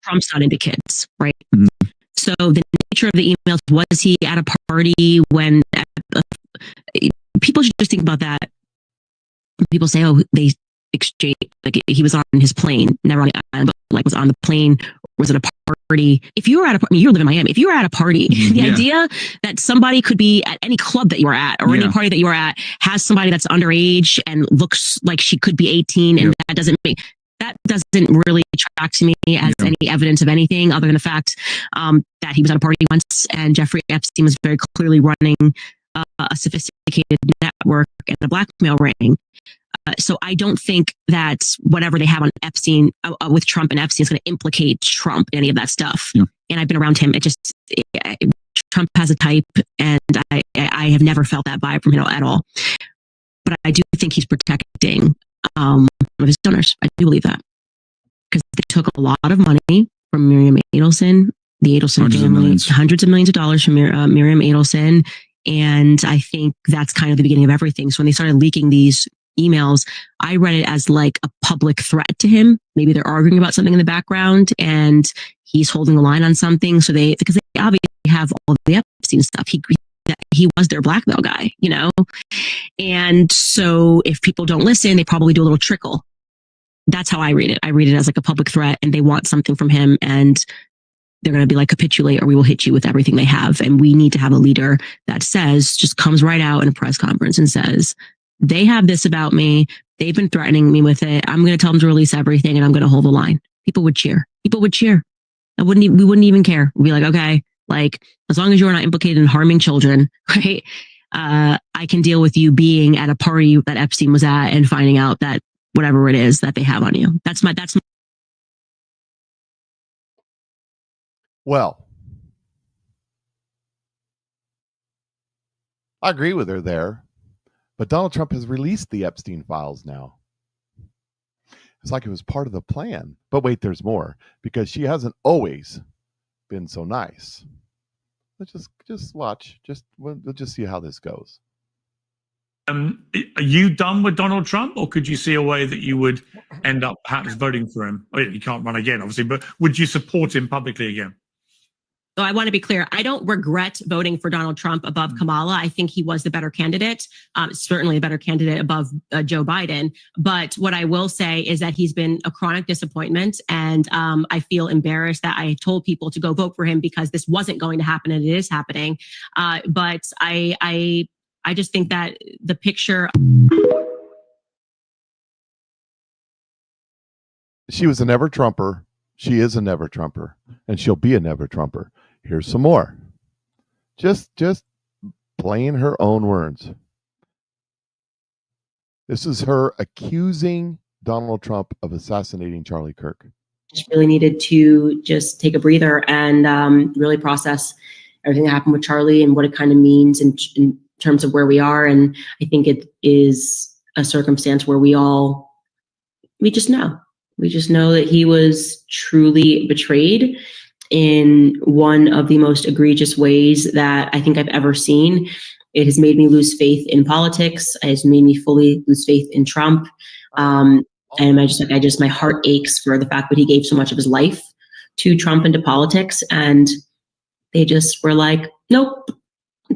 Trump's not into kids, right? Mm-hmm. So the nature of the emails, was he at a party when people should just think about that. People say, oh, they exchange, like he was on his plane, never on the island, but like was on the plane, was at a party. If you were at a party, you live in Miami, if you were at a party, the idea that somebody could be at any club that you were at or any party that you were at has somebody that's underage and looks like she could be 18 and that doesn't really track to me as any evidence of anything other than the fact that he was at a party once and Jeffrey Epstein was very clearly running a sophisticated network and a blackmail ring. So I don't think that whatever they have on Epstein with Trump and Epstein is going to implicate Trump in any of that stuff. Yeah. And I've been around him. Trump has a type and I have never felt that vibe from him at all. But I do think he's protecting of his donors. I do believe that because they took a lot of money from Miriam Adelson, the Adelson family, hundreds of millions of dollars from Miriam Adelson. And I think that's kind of the beginning of everything. So when they started leaking these emails, I read it as like a public threat to him. Maybe they're arguing about something in the background and he's holding the line on something. So because they obviously have all the Epstein stuff. He was their blackmail guy, you know? And so if people don't listen, they probably do a little trickle. That's how I read it. I read it as like a public threat and they want something from him and they're going to be like, capitulate or we will hit you with everything they have. And we need to have a leader that just comes right out in a press conference and says, they have this about me. They've been threatening me with it. I'm going to tell them to release everything and I'm going to hold the line. People would cheer. We wouldn't even care. We'd be like, okay, like as long as you're not implicated in harming children, right? I can deal with you being at a party that Epstein was at and finding out that whatever it is that they have on you. Well, I agree with her there, but Donald Trump has released the Epstein files now. It's like it was part of the plan. But wait, there's more because she hasn't always been so nice. Let's just watch. We'll just see how this goes. Are you done with Donald Trump, or could you see a way that you would end up perhaps voting for him? Oh, he can't run again, obviously, but would you support him publicly again? So I want to be clear. I don't regret voting for Donald Trump above Kamala. I think he was the better candidate, certainly a better candidate above Joe Biden. But what I will say is that he's been a chronic disappointment. And I feel embarrassed that I told people to go vote for him because this wasn't going to happen and it is happening. But I just think that the picture. She was a never Trumper. She is a never Trumper, and she'll be a never Trumper. Here's some more. Just plain her own words. This is her accusing Donald Trump of assassinating Charlie Kirk. Just really needed to just take a breather and really process everything that happened with Charlie and what it kind of means in terms of where we are. And I think it is a circumstance where we just know. We just know that he was truly betrayed in one of the most egregious ways that I think I've ever seen. It has made me lose faith in politics. It has made me fully lose faith in Trump. And my heart aches for the fact that he gave so much of his life to Trump and to politics. And they just were like, nope,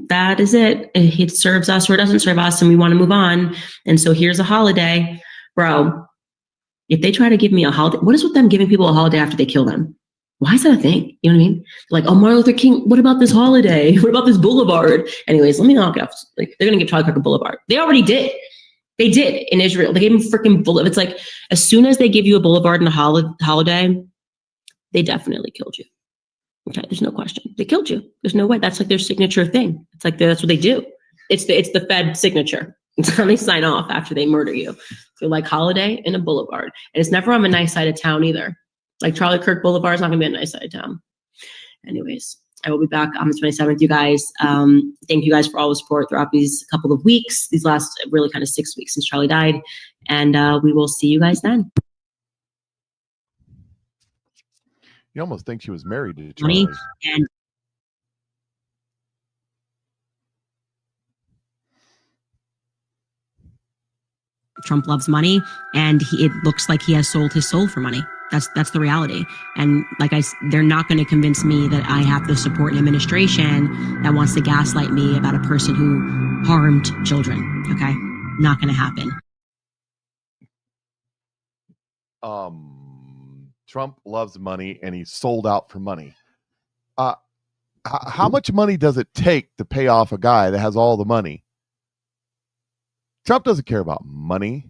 that is it. It serves us or it doesn't serve us, and we want to move on. And so here's a holiday. Bro, if they try to give me a holiday, what is with them giving people a holiday after they kill them? Why is that a thing? You know what I mean? Like, oh, Martin Luther King, what about this holiday? What about this boulevard? Anyways, let me knock it off. Like, they're going to give Charlie Kirk a boulevard. They already did. They did in Israel. They gave him freaking boulevard. It's like, as soon as they give you a boulevard and a holiday, they definitely killed you. Okay, there's no question. They killed you. There's no way. That's like their signature thing. It's like that's what they do. It's the Fed signature. It's how they sign off after they murder you. So like holiday and a boulevard. And it's never on a nice side of town either. Like Charlie Kirk Boulevard is not gonna be a nice side of town. Anyways, I will be back on the 27th, you guys. Thank you guys for all the support throughout these couple of weeks, these last really kind of 6 weeks since Charlie died. And we will see you guys then. You almost think she was married to Charlie. And Trump loves money, and it looks like he has sold his soul for money. That's the reality. And they're not going to convince me that I have to support an administration that wants to gaslight me about a person who harmed children. Okay, not going to happen. Trump loves money, and he's sold out for money. How much money does it take to pay off a guy that has all the money? Trump doesn't care about money.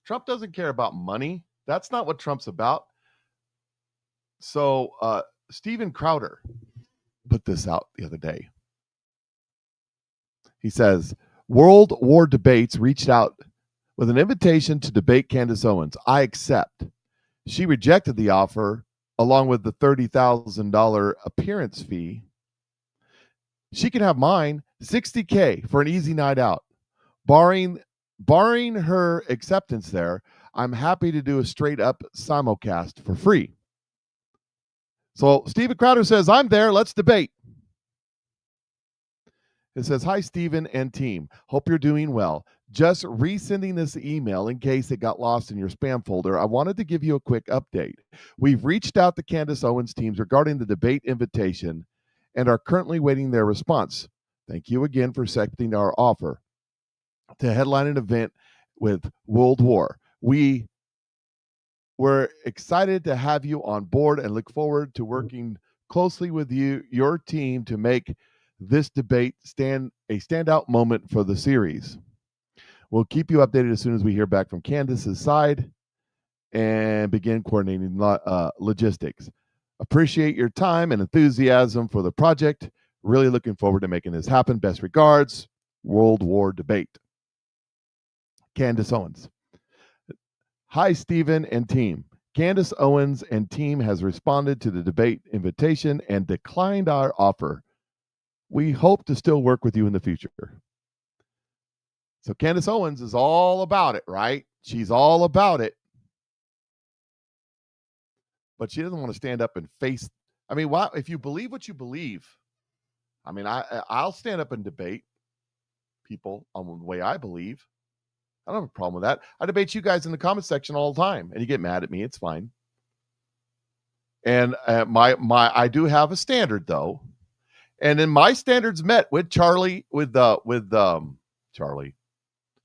Trump doesn't care about money. That's not what Trump's about. So Steven Crowder put this out the other day. He says, World War Debates reached out with an invitation to debate Candace Owens. I accept. She rejected the offer along with the $30,000 appearance fee. She can have mine, $60K for an easy night out. Barring her acceptance there, I'm happy to do a straight up simulcast for free. So Steven Crowder says, I'm there. Let's debate. It says, hi, Steven and team. Hope you're doing well. Just resending this email in case it got lost in your spam folder. I wanted to give you a quick update. We've reached out to Candace Owens' teams regarding the debate invitation and are currently waiting their response. Thank you again for accepting our offer to headline an event with World War. We were excited to have you on board and look forward to working closely with your team to make this debate a standout moment for the series. We'll keep you updated as soon as we hear back from Candace's side and begin coordinating logistics. Appreciate your time and enthusiasm for the project. Really looking forward to making this happen. Best regards, World War Debate. Candace Owens. Hi, Stephen and team. Candace Owens and team has responded to the debate invitation and declined our offer. We hope to still work with you in the future. So Candace Owens is all about it, right? She's all about it. But she doesn't want to stand up and face. I mean, why, if you believe what you believe, I mean, I'll stand up and debate people on the way I believe. I don't have a problem with that. I debate you guys in the comment section all the time, and you get mad at me. It's fine. And I do have a standard though, and then my standards met with Charlie,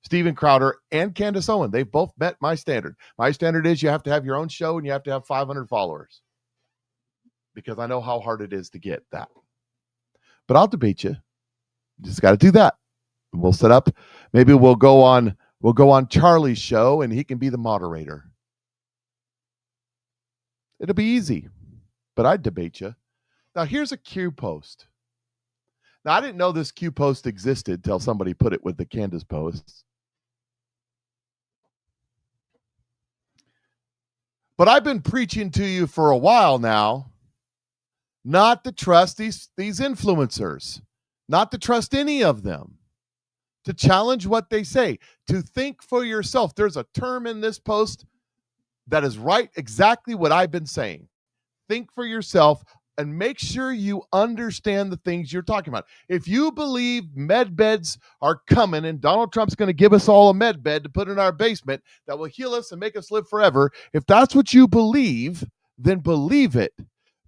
Steven Crowder, and Candace Owens. They both met my standard. My standard is you have to have your own show and you have to have 500 followers, because I know how hard it is to get that. But I'll debate you. Just got to do that. We'll set up. Maybe we'll go on Charlie's show and he can be the moderator. It'll be easy, but I'd debate you. Now here's a Q post. Now I didn't know this Q post existed till somebody put it with the Candace posts. But I've been preaching to you for a while now not to trust these influencers, not to trust any of them, to challenge what they say, to think for yourself. There's a term in this post that is right exactly what I've been saying. Think for yourself. and make sure you understand the things you're talking about. If you believe med beds are coming and Donald Trump's going to give us all a med bed to put in our basement that will heal us and make us live forever, if that's what you believe, then believe it.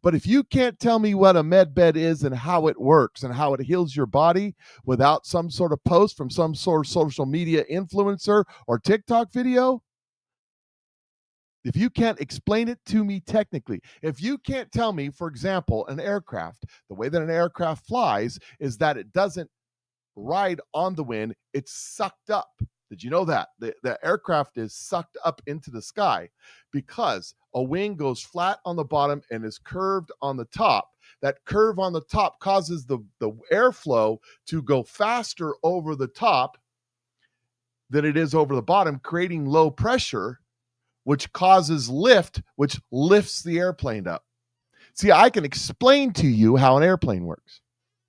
But if you can't tell me what a med bed is and how it works and how it heals your body without some sort of post from some sort of social media influencer or TikTok video, if you can't explain it to me technically, if you can't tell me, for example, an aircraft, the way that an aircraft flies is that it doesn't ride on the wind, it's sucked up. Did you know that? The aircraft is sucked up into the sky because a wing goes flat on the bottom and is curved on the top. That curve on the top causes the airflow to go faster over the top than it is over the bottom, creating low pressure, which causes lift, which lifts the airplane up. See, I can explain to you how an airplane works,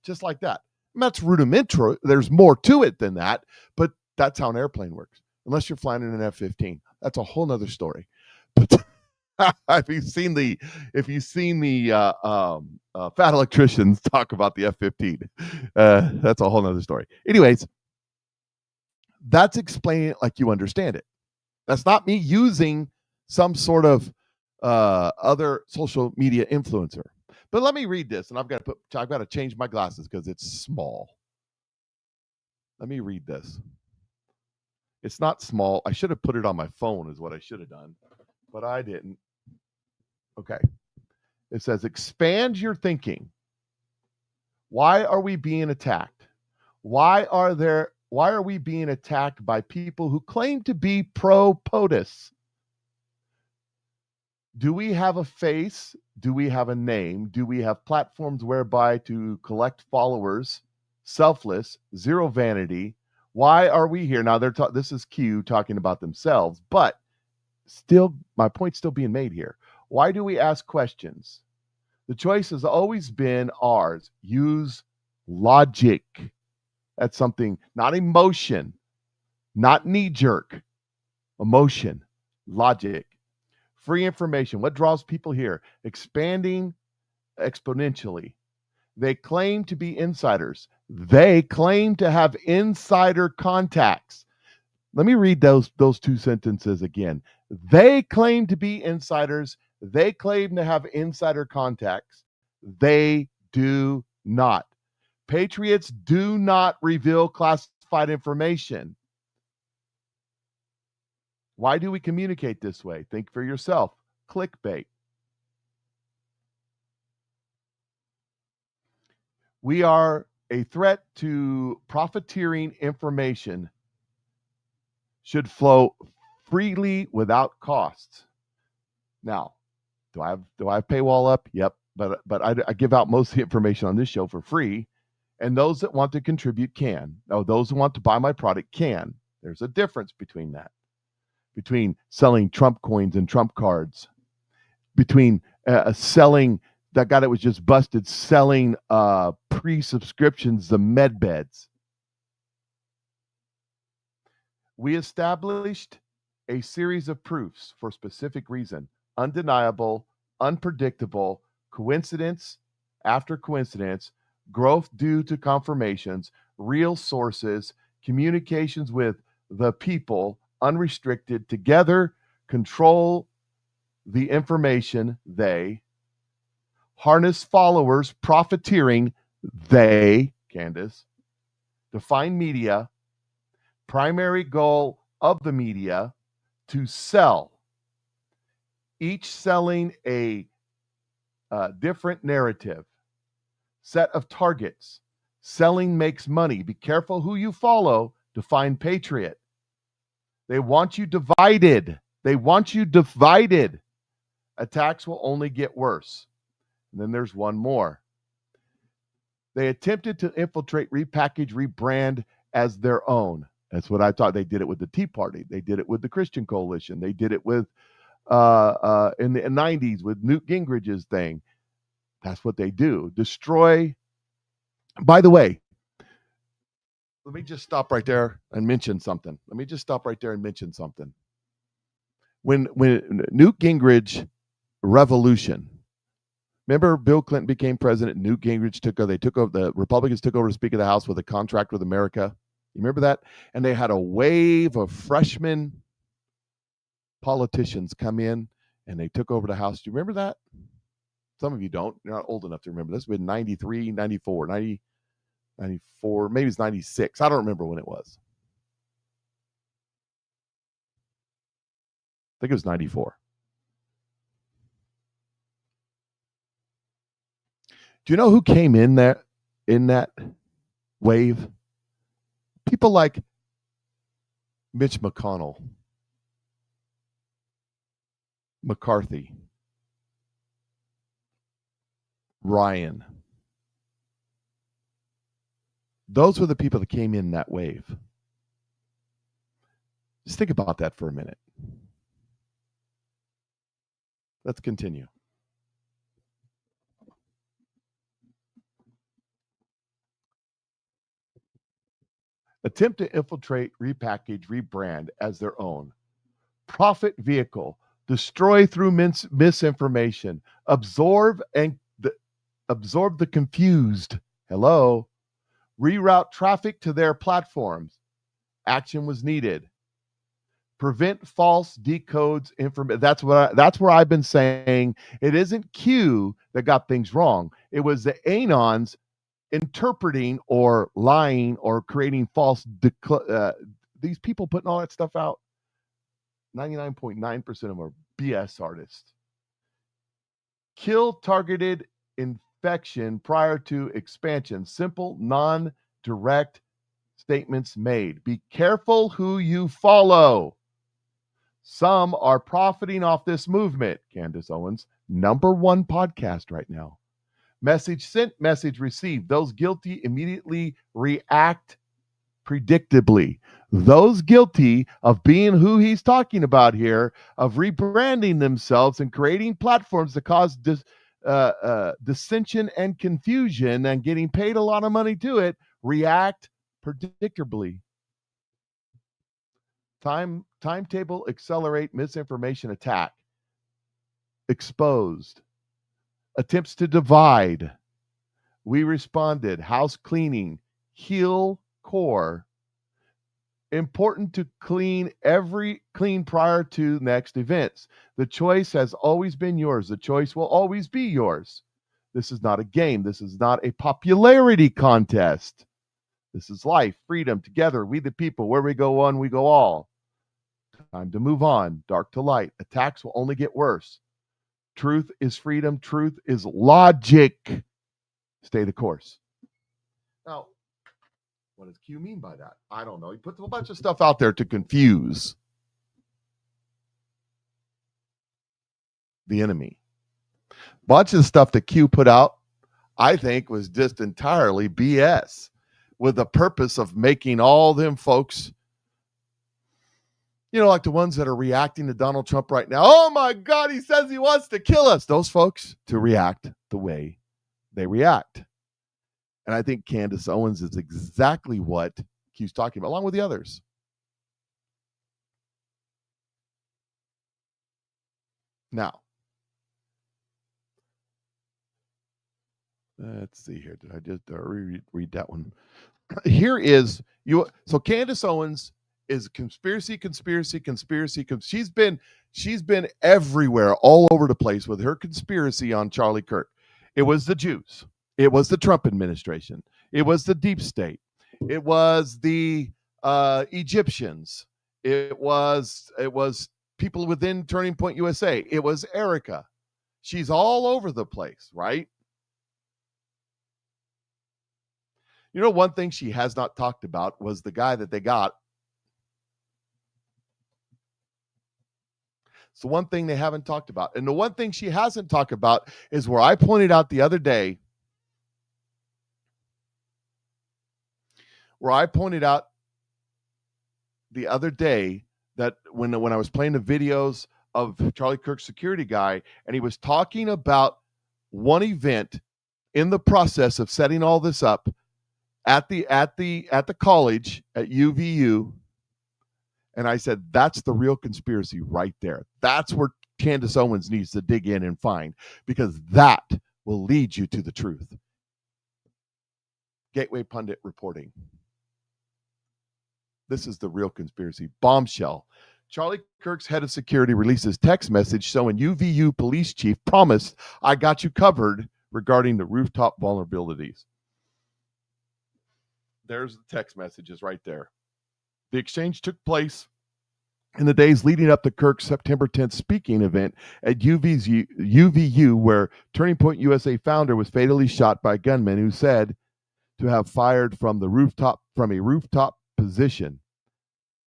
just like that. And that's rudimentary. There's more to it than that, but that's how an airplane works. Unless you're flying in an F-15, that's a whole nother story. But if you've seen the fat electricians talk about the F-15, that's a whole nother story. Anyways, that's explaining it like you understand it. That's not me using some sort of other social media influencer. But let me read this, and I've got to change my glasses because it's small. Let me read this. It's not small. I should have put it on my phone is what I should have done, but I didn't. Okay. It says, expand your thinking. Why are we being attacked? Why are we being attacked by people who claim to be pro-POTUS? Do we have a face? Do we have a name? Do we have platforms whereby to collect followers, selfless, zero vanity? Why are we here? Now, this is Q talking about themselves, but still, my point's still being made here. Why do we ask questions? The choice has always been ours. Use logic. That's something, not emotion, not knee-jerk. Emotion, logic, free information. What draws people here? Expanding exponentially. They claim to be insiders. They claim to have insider contacts. Let me read those two sentences again. They claim to be insiders. They claim to have insider contacts. They do not. Patriots do not reveal classified information. Why do we communicate this way? Think for yourself. Clickbait. We are a threat to profiteering. Information should flow freely without costs. Now, do I have paywall up? Yep. But I give out most of the information on this show for free. And those that want to contribute can. Now, those who want to buy my product can. There's a difference between that. Between selling Trump coins and Trump cards. Between selling, that guy that was just busted, selling pre-subscriptions, the med beds. We established a series of proofs for specific reason. Undeniable, unpredictable, coincidence after coincidence, growth due to confirmations, real sources, communications with the people, unrestricted, together, control the information, they, harness followers, profiteering, they, Candace, define media, primary goal of the media, to sell, each selling a different narrative, set of targets. Selling makes money. Be careful who you follow to find Patriot. They want you divided. They want you divided. Attacks will only get worse. And then there's one more. They attempted to infiltrate, repackage, rebrand as their own. That's what I thought. They did it with the Tea Party. They did it with the Christian Coalition. They did it with in the 90s with Newt Gingrich's thing. That's what they do. Destroy. By the way, let me just stop right there and mention something. When Newt Gingrich revolution, Remember, Bill Clinton became president. Newt Gingrich took over. The Republicans took over to Speaker of the House with a contract with America. You remember that? And they had a wave of freshman politicians come in, and they took over the House. Do you remember that? Some of you don't. You're not old enough to remember. This would have been 93, 94, 90, 94, maybe it's 96. I don't remember when it was. I think it was 94. Do you know who came in that wave? People like Mitch McConnell, McCarthy, Ryan. Those were the people that came in that wave. Just think about that for a minute. Let's continue. Attempt to infiltrate, repackage, rebrand as their own. Profit vehicle. Destroy through misinformation. Absorb the confused. Hello. Reroute traffic to their platforms. Action was needed. Prevent false decodes information. That's where I've been saying it isn't Q that got things wrong. It was the Anons interpreting or lying or creating false these people putting all that stuff out. 99.9% of them are BS artists. Kill targeted infection prior to expansion. Simple, non-direct statements made. Be careful who you follow. Some are profiting off this movement. Candace Owens, #1 podcast right now. Message sent, message received. Those guilty immediately react predictably. Those guilty of being who he's talking about here, of rebranding themselves and creating platforms that cause dissension and confusion and getting paid a lot of money to it, react predictably. Timetable accelerate misinformation attack. Exposed. Attempts to divide. We responded. House cleaning. Heal core. Important to clean prior to next events. The choice has always been yours. The choice will always be yours. This is not a game. This is not a popularity contest. This is life, freedom, together, we the people. Where we go one, we go all. Time to move on. Dark to light. Attacks will only get worse. Truth is freedom. Truth is logic. Stay the course. Now, what does Q mean by that? I don't know. He puts a bunch of stuff out there to confuse the enemy. Bunch of stuff that Q put out, I think, was just entirely BS with the purpose of making all them folks, like the ones that are reacting to Donald Trump right now. Oh my God, he says he wants to kill us. Those folks to react the way they react. And I think Candace Owens is exactly what Q's talking about, along with the others. Now, let's see here. Did I just read that one? Here is you. So Candace Owens is conspiracy. She's been everywhere, all over the place with her conspiracy on Charlie Kirk. It was the Jews. It was the Trump administration. It was the deep state. It was the Egyptians. It was people within Turning Point USA. It was Erica. She's all over the place, right? One thing she has not talked about was the guy that they got. It's the one thing they haven't talked about. And the one thing she hasn't talked about is where I pointed out the other day, that when I was playing the videos of Charlie Kirk's security guy, and he was talking about one event in the process of setting all this up at the college at UVU, and I said, that's the real conspiracy right there. That's where Candace Owens needs to dig in and find, because that will lead you to the truth. Gateway Pundit reporting. This is the real conspiracy. Bombshell. Charlie Kirk's head of security releases text message showing UVU police chief promised, "I got you covered," regarding the rooftop vulnerabilities. There's the text messages right there. The exchange took place in the days leading up to Kirk's September 10th speaking event at UVU, where Turning Point USA founder was fatally shot by a gunman who said to have fired from a rooftop position.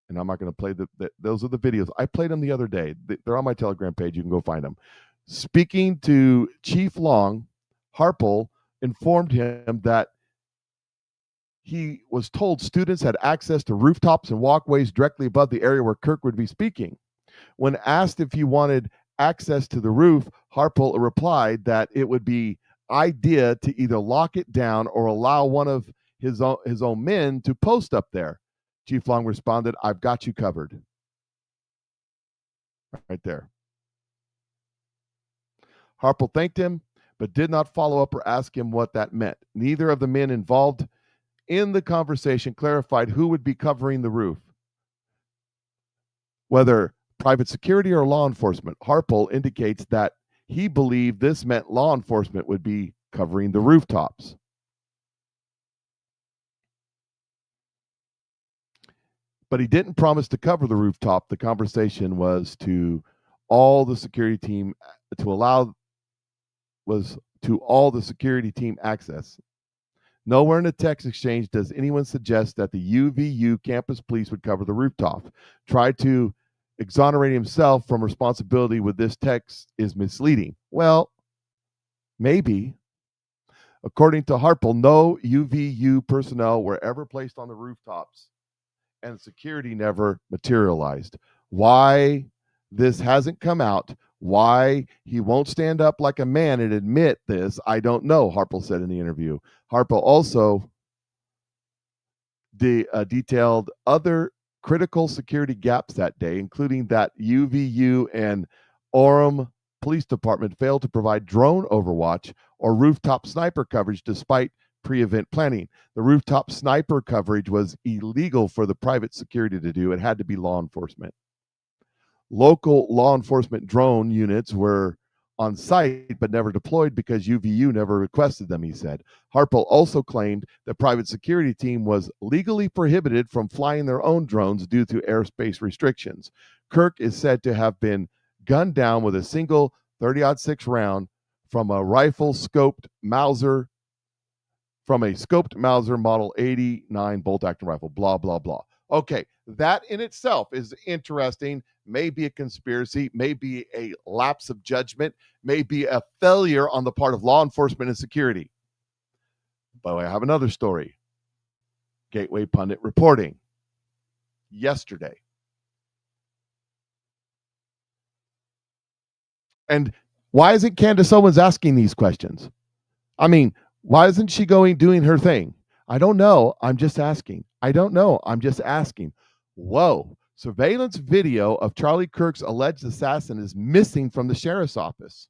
And I'm not going to play those are the videos. I played them the other day. They're on my Telegram page. You can go find them. Speaking to Chief Long, Harpel informed him that he was told students had access to rooftops and walkways directly above the area where Kirk would be speaking. When asked if he wanted access to the roof, Harpel replied that it would be idea to either lock it down or allow one of his own men to post up there. Chief Long responded, "I've got you covered." Right there. Harpel thanked him, but did not follow up or ask him what that meant. Neither of the men involved in the conversation clarified who would be covering the roof, whether private security or law enforcement. Harpel indicates that he believed this meant law enforcement would be covering the rooftops. But he didn't promise to cover the rooftop. The conversation was to all the security team all the security team access. Nowhere in the text exchange does anyone suggest that the UVU campus police would cover the rooftop. Try to exonerate himself from responsibility with this text is misleading. Well, maybe. According to Harpel, no UVU personnel were ever placed on the rooftops, and security never materialized. Why this hasn't come out, why he won't stand up like a man and admit this, I don't know, Harpel said in the interview. Harpel also detailed other critical security gaps that day, including that UVU and Orem Police Department failed to provide drone overwatch or rooftop sniper coverage despite pre-event planning. The rooftop sniper coverage was illegal for the private security to do. It had to be law enforcement. Local law enforcement drone units were on site but never deployed because UVU never requested them, he said. Harpel also claimed the private security team was legally prohibited from flying their own drones due to airspace restrictions. Kirk is said to have been gunned down with a single 30-06 round from a scoped Mauser Model 89 bolt-action rifle, blah, blah, blah. Okay, that in itself is interesting, may be a conspiracy, may be a lapse of judgment, may be a failure on the part of law enforcement and security. But I have another story. Gateway Pundit reporting yesterday. And why isn't Candace Owens asking these questions? I mean, why isn't she doing her thing? I don't know. I'm just asking. I don't know. I'm just asking. Whoa. Surveillance video of Charlie Kirk's alleged assassin is missing from the sheriff's office.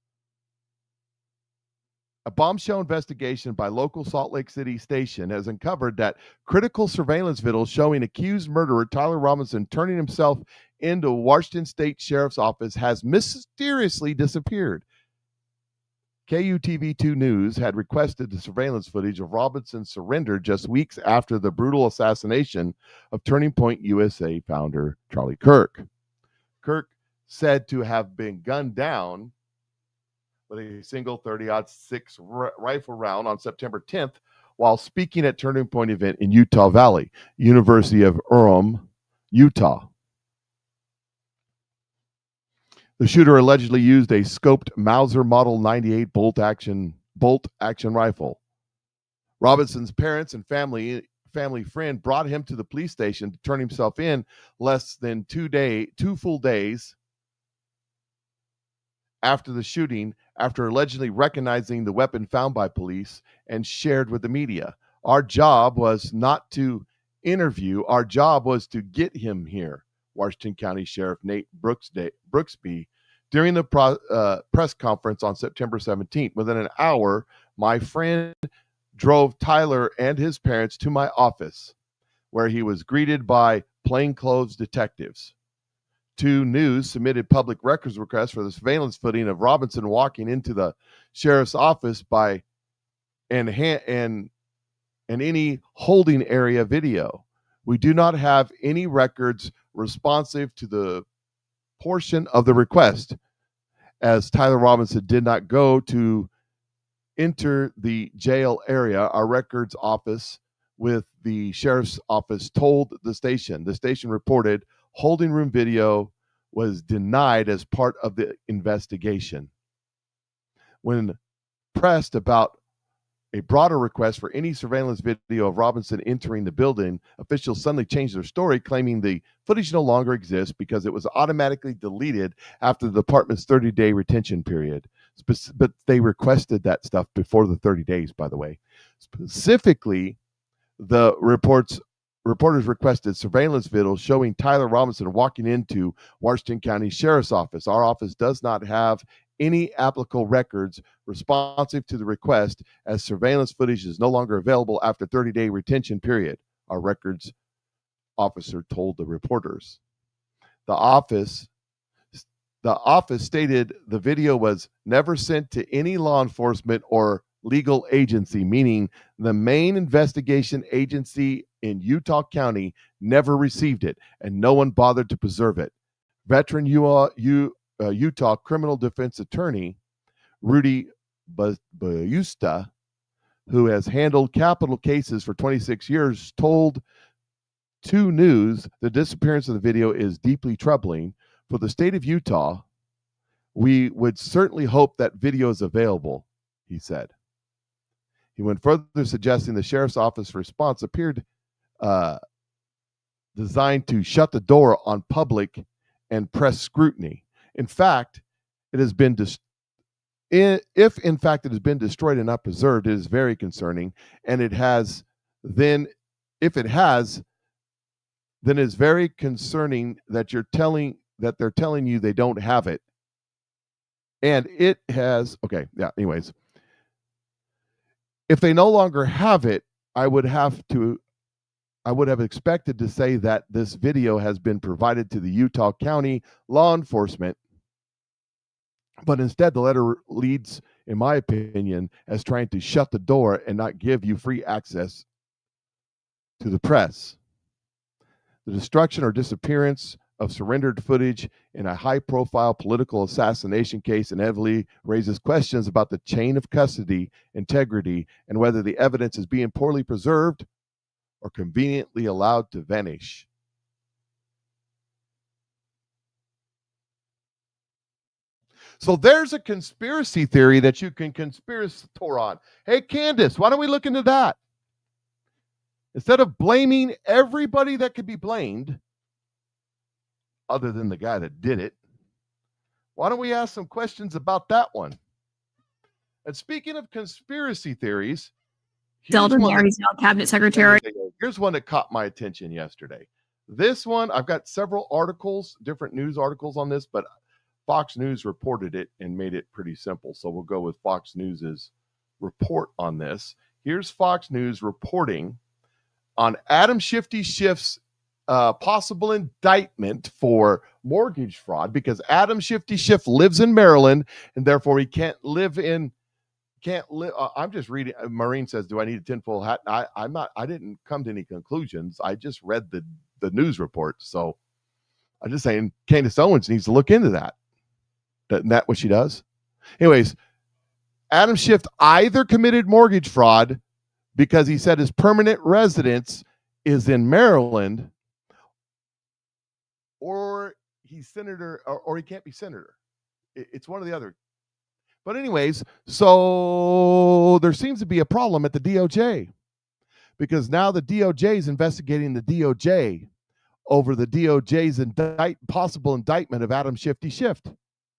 A bombshell investigation by local Salt Lake City station has uncovered that critical surveillance video showing accused murderer Tyler Robinson turning himself into Washington State Sheriff's Office has mysteriously disappeared. KUTV2 News had requested the surveillance footage of Robinson's surrender just weeks after the brutal assassination of Turning Point USA founder Charlie Kirk. Kirk said to have been gunned down with a single 30-06 rifle round on September 10th while speaking at Turning Point event in Utah Valley, University of Orem, Utah. The shooter allegedly used a scoped Mauser Model 98 bolt-action rifle. Robinson's parents and family friend brought him to the police station to turn himself in less than 2 full days after the shooting, after allegedly recognizing the weapon found by police and shared with the media. Our job was not to interview. Our job was to get him here. Washington County Sheriff Nate Brooksby During the press conference on September 17th, within an hour, my friend drove Tyler and his parents to my office, where he was greeted by plainclothes detectives. 2 News submitted public records requests for the surveillance footage of Robinson walking into the sheriff's office and any holding area video. We do not have any records responsive to the portion of the request, as Tyler Robinson did not go to enter the jail area. Our records office with the sheriff's office told the station. The station reported holding room video was denied as part of the investigation. When pressed about a broader request for any surveillance video of Robinson entering the building, officials suddenly changed their story, claiming the footage no longer exists because it was automatically deleted after the department's 30-day retention period. But they requested that stuff before the 30 days, by the way. Specifically, the reporters requested surveillance video showing Tyler Robinson walking into Washington County Sheriff's Office. Our office does not have any applicable records responsive to the request, as surveillance footage is no longer available after 30-day retention period, our records officer told the reporters. The office stated the video was never sent to any law enforcement or legal agency, meaning the main investigation agency in Utah County never received it, and no one bothered to preserve it. Veteran Utah criminal defense attorney Rudy Bayusta, who has handled capital cases for 26 years, told 2 News the disappearance of the video is deeply troubling. For the state of Utah, we would certainly hope that video is available, he said. He went further, suggesting the sheriff's office response appeared designed to shut the door on public and press scrutiny. In fact, it has been if in fact it has been destroyed and not preserved, it is very concerning. And it has then, if it has, then it's very concerning that they're telling you they don't have it. And it has, okay, yeah, anyways. If they no longer have it, I would have expected to say that this video has been provided to the Utah County law enforcement. But instead, the letter leads, in my opinion, as trying to shut the door and not give you free access to the press. The destruction or disappearance of surrendered footage in a high-profile political assassination case inevitably raises questions about the chain of custody, integrity, and whether the evidence is being poorly preserved or conveniently allowed to vanish. So there's a conspiracy theory that you can conspirator on. Hey, Candace, why don't we look into that? Instead of blaming everybody that could be blamed, other than the guy that did it, why don't we ask some questions about that one? And speaking of conspiracy theories, Zelda Marysdale Cabinet Secretary. Here's one that caught my attention yesterday. This one, I've got several articles, different news articles on this, but Fox News reported it and made it pretty simple. So we'll go with Fox News's report on this. Here's Fox News reporting on Adam Schiff's possible indictment for mortgage fraud, because Adam Schiff lives in Maryland and therefore he can't live. I'm just reading. Maureen says, do I need a tinfoil hat? I didn't come to any conclusions. I just read the news report. So I'm just saying Candace Owens needs to look into that. Isn't that what she does? Anyways, Adam Schiff either committed mortgage fraud because he said his permanent residence is in Maryland, or he's senator, or he can't be senator. It's one or the other. But anyways, so there seems to be a problem at the DOJ, because now the DOJ is investigating the DOJ over the DOJ's possible indictment of Adam Schiff.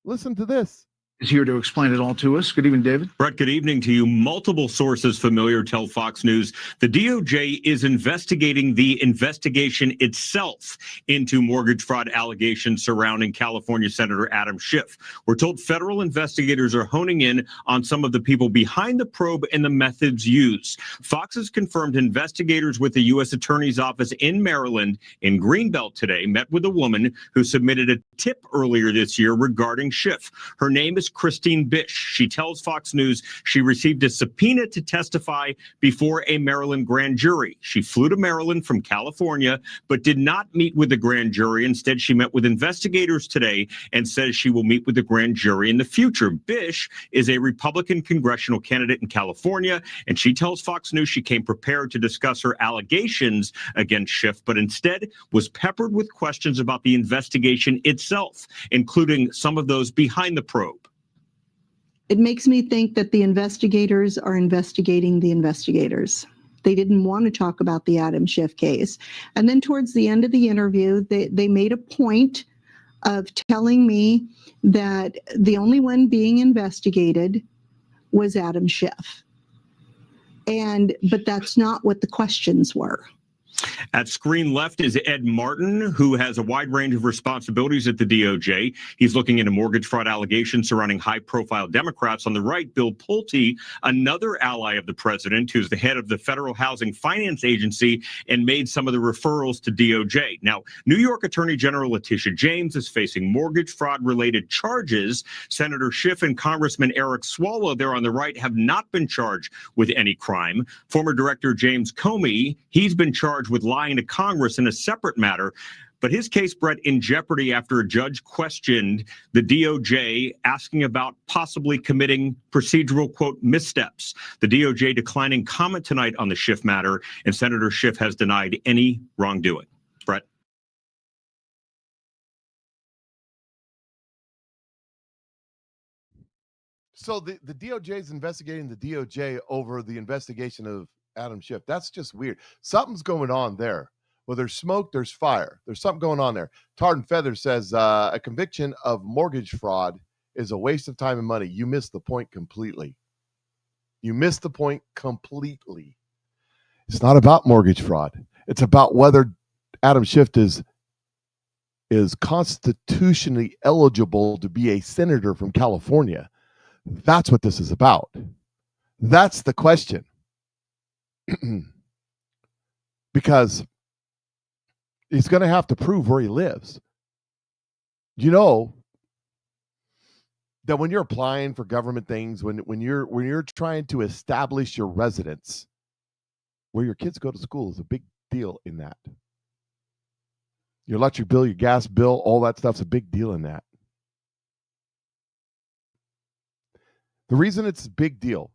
Listen to this. is here to explain it all to us. Good evening, David. Brett, good evening to you. Multiple sources familiar tell Fox News the DOJ is investigating the investigation itself into mortgage fraud allegations surrounding California Senator Adam Schiff. We're told federal investigators are honing in on some of the people behind the probe and the methods used. Fox has confirmed investigators with the U.S. Attorney's Office in Maryland in Greenbelt today met with a woman who submitted a tip earlier this year regarding Schiff. Her name is Christine Bish. She tells Fox News she received a subpoena to testify before a Maryland grand jury. She flew to Maryland from California, but did not meet with the grand jury. Instead, she met with investigators today and says she will meet with the grand jury in the future. Bish is a Republican congressional candidate in California, and she tells Fox News she came prepared to discuss her allegations against Schiff, but instead was peppered with questions about the investigation itself, including some of those behind the probe. It makes me think that the investigators are investigating the investigators. They didn't want to talk about the Adam Schiff case. And then towards the end of the interview, they made a point of telling me that the only one being investigated was Adam Schiff. But that's not what the questions were. At screen left is Ed Martin, who has a wide range of responsibilities at the DOJ. He's looking into mortgage fraud allegations surrounding high-profile Democrats. On the right, Bill Pulte, another ally of the president, who's the head of the Federal Housing Finance Agency and made some of the referrals to DOJ. Now, New York Attorney General Letitia James is facing mortgage fraud-related charges. Senator Schiff and Congressman Eric Swalwell, there on the right, have not been charged with any crime. Former Director James Comey, he's been charged with lying to Congress in a separate matter. But his case, Brett, in jeopardy after a judge questioned the DOJ, asking about possibly committing procedural, quote, missteps. The DOJ declining comment tonight on the Schiff matter, and Senator Schiff has denied any wrongdoing. Brett? So the DOJ is investigating the DOJ over the investigation of Adam Schiff. That's just weird. Something's going on there. Well, there's smoke, there's fire. There's something going on there. Tarred and Feather says a conviction of mortgage fraud is a waste of time and money. You missed the point completely. You missed the point completely. It's not about mortgage fraud. It's about whether Adam Schiff is constitutionally eligible to be a senator from California. That's what this is about. That's the question. Because he's going to have to prove where he lives. You know that when you're applying for government things, when you're trying to establish your residence, where your kids go to school is a big deal in that. Your electric bill, your gas bill, all that stuff's a big deal in that. The reason it's a big deal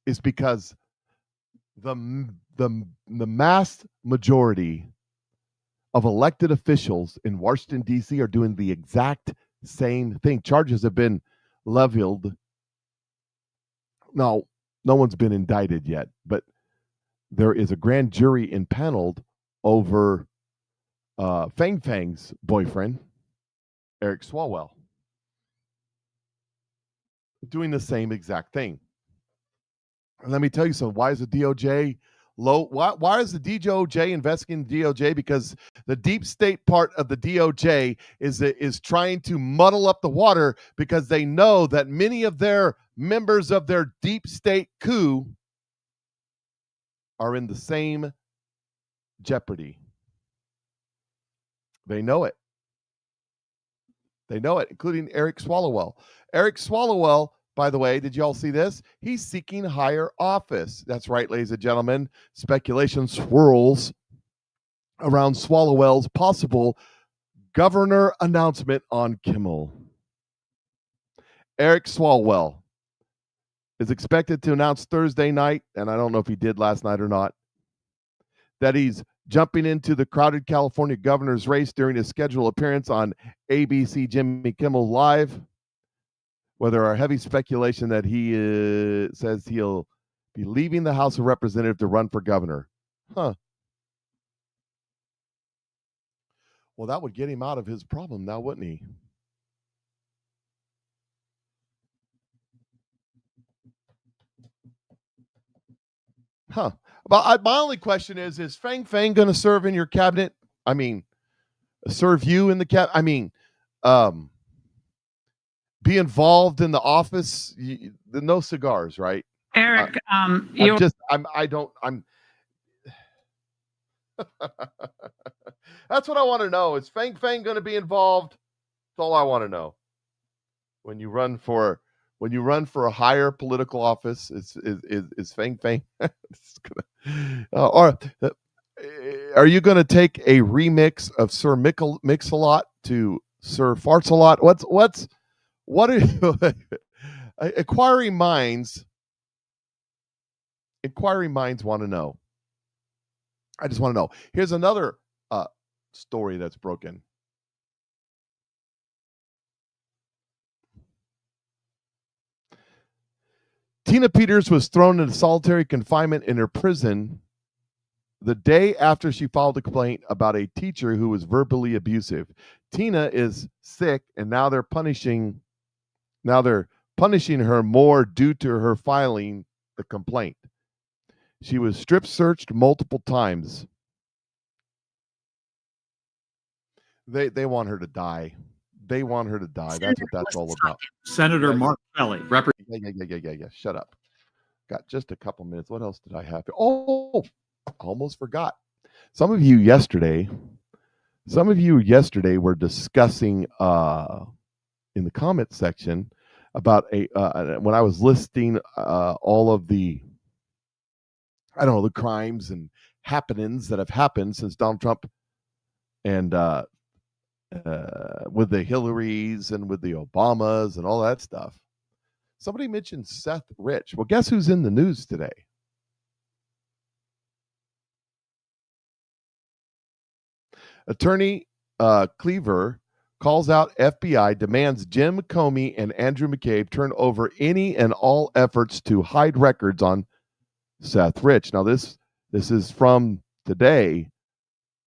is because the mass majority of elected officials in Washington, D.C. are doing the exact same thing. Charges have been leveled. No one's been indicted yet, but there is a grand jury impaneled over Fang Fang's boyfriend, Eric Swalwell, doing the same exact thing. And let me tell you something. Why is the DOJ low? Why is the DOJ investigating the DOJ? Because the deep state part of the DOJ is trying to muddle up the water, because they know that many of their members of their deep state coup are in the same jeopardy. They know it. They know it, including Eric Swalwell. Eric Swalwell, by the way, did you all see this? He's seeking higher office. That's right, ladies and gentlemen. Speculation swirls around Swalwell's possible governor announcement on Kimmel. Eric Swalwell is expected to announce Thursday night, and I don't know if he did last night or not, that he's jumping into the crowded California governor's race during his scheduled appearance on ABC Jimmy Kimmel Live, where there are heavy speculation that he says he'll be leaving the House of Representatives to run for governor. Huh. Well, that would get him out of his problem now, wouldn't he? Huh. But my only question is Fang Fang going to serve in your cabinet? I mean, serve you in the cabinet? I mean, be involved in the office? No cigars, right? Eric, That's what I want to know. Is Fang Fang going to be involved? That's all I want to know. When you run for a higher political office, is Fang Fang? Are you going to take a remix of Sir Mix-a-Lot to Sir Farts-a-Lot? What are inquiring minds want to know? I just want to know. Here's another story that's broken. Tina Peters was thrown into solitary confinement in her prison the day after she filed a complaint about a teacher who was verbally abusive. Tina is sick, and now they're punishing her more due to her filing the complaint. She was strip searched multiple times. They want her to die. They want her to die. That's what that's all about. Senator Mark Kelly. Yeah. Shut up. Got just a couple minutes. What else did I have? Oh, almost forgot. Some of you yesterday were discussing in the comment section about when I was listing all of the the crimes and happenings that have happened since Donald Trump and with the Hillarys and with the Obamas and all that stuff. Somebody mentioned Seth Rich. Well, guess who's in the news today? Attorney Cleaver calls out FBI, demands Jim Comey and Andrew McCabe turn over any and all efforts to hide records on Seth Rich. Now, this is from today.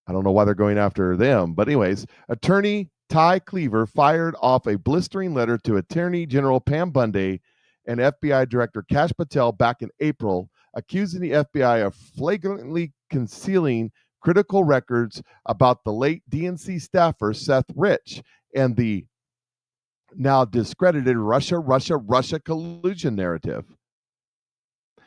I don't know why they're going after them. But anyways, Attorney Ty Cleaver fired off a blistering letter to Attorney General Pam Bondi and FBI Director Kash Patel back in April, accusing the FBI of flagrantly concealing critical records about the late DNC staffer Seth Rich and the now discredited Russia collusion narrative.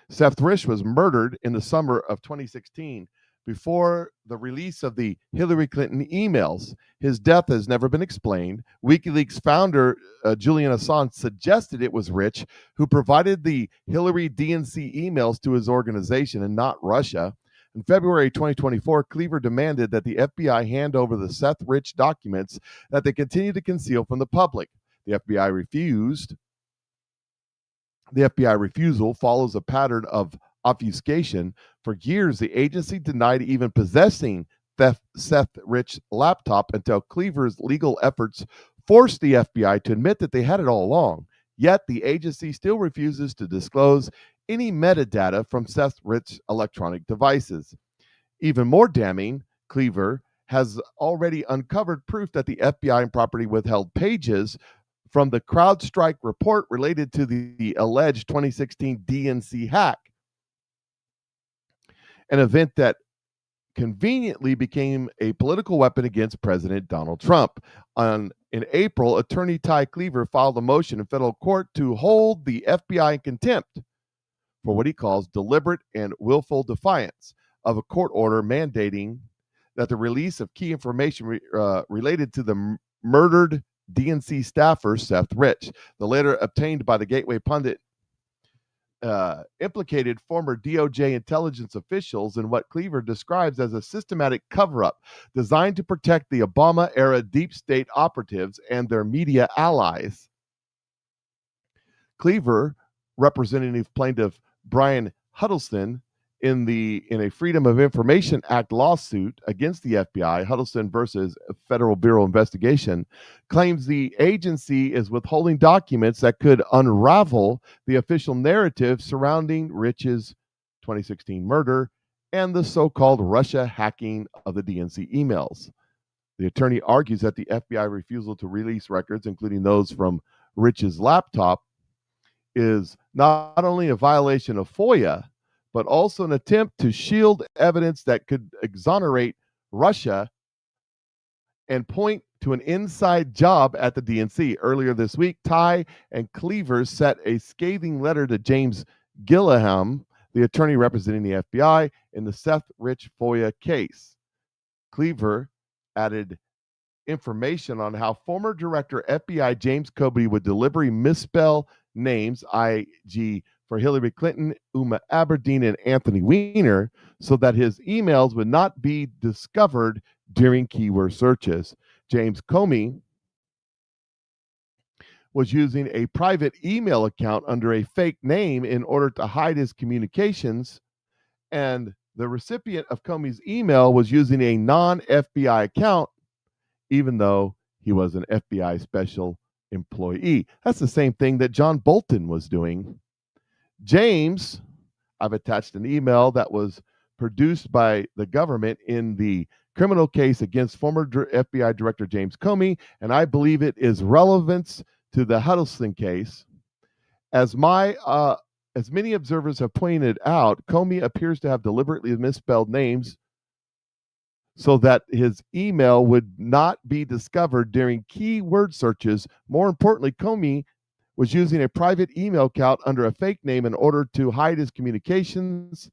Seth Rich was murdered in the summer of 2016 before the release of the Hillary Clinton emails. His death has never been explained. WikiLeaks founder Julian Assange suggested it was Rich who provided the Hillary DNC emails to his organization and not Russia. In February 2024, Cleaver demanded that the FBI hand over the Seth Rich documents that they continue to conceal from the public. The FBI refused. The FBI refusal follows a pattern of obfuscation. For years, the agency denied even possessing Seth Rich's laptop until Cleaver's legal efforts forced the FBI to admit that they had it all along. Yet the agency still refuses to disclose any metadata from Seth Rich's electronic devices. Even more damning, Cleaver has already uncovered proof that the FBI improperly withheld pages from the CrowdStrike report related to the alleged 2016 DNC hack, an event that conveniently became a political weapon against President Donald Trump. In April, Attorney Ty Cleaver filed a motion in federal court to hold the FBI in contempt for what he calls deliberate and willful defiance of a court order mandating that the release of key information related to the murdered DNC staffer Seth Rich. The letter obtained by the Gateway Pundit implicated former DOJ intelligence officials in what Cleaver describes as a systematic cover-up designed to protect the Obama-era deep state operatives and their media allies. Cleaver, Representative Plaintiff Brian Huddleston, in a Freedom of Information Act lawsuit against the FBI, Huddleston versus Federal Bureau of Investigation, claims the agency is withholding documents that could unravel the official narrative surrounding Rich's 2016 murder and the so-called Russia hacking of the DNC emails. The attorney argues that the FBI refusal to release records, including those from Rich's laptop, is not only a violation of FOIA, but also an attempt to shield evidence that could exonerate Russia and point to an inside job at the DNC. Earlier this week, Ty and Cleaver sent a scathing letter to James Gilliam, the attorney representing the FBI, in the Seth Rich FOIA case. Cleaver added information on how former Director FBI James Comey would deliberately misspell names, IG, for Hillary Clinton, Uma Aberdeen, and Anthony Weiner, so that his emails would not be discovered during keyword searches. James Comey was using a private email account under a fake name in order to hide his communications, and the recipient of Comey's email was using a non-FBI account, even though he was an FBI special employee. That's the same thing that John Bolton was doing. James, I've attached an email that was produced by the government in the criminal case against former FBI Director James Comey, and I believe it is relevance to the Huddleston case. As many observers have pointed out, Comey appears to have deliberately misspelled names so that his email would not be discovered during keyword searches. More importantly, Comey was using a private email account under a fake name in order to hide his communications,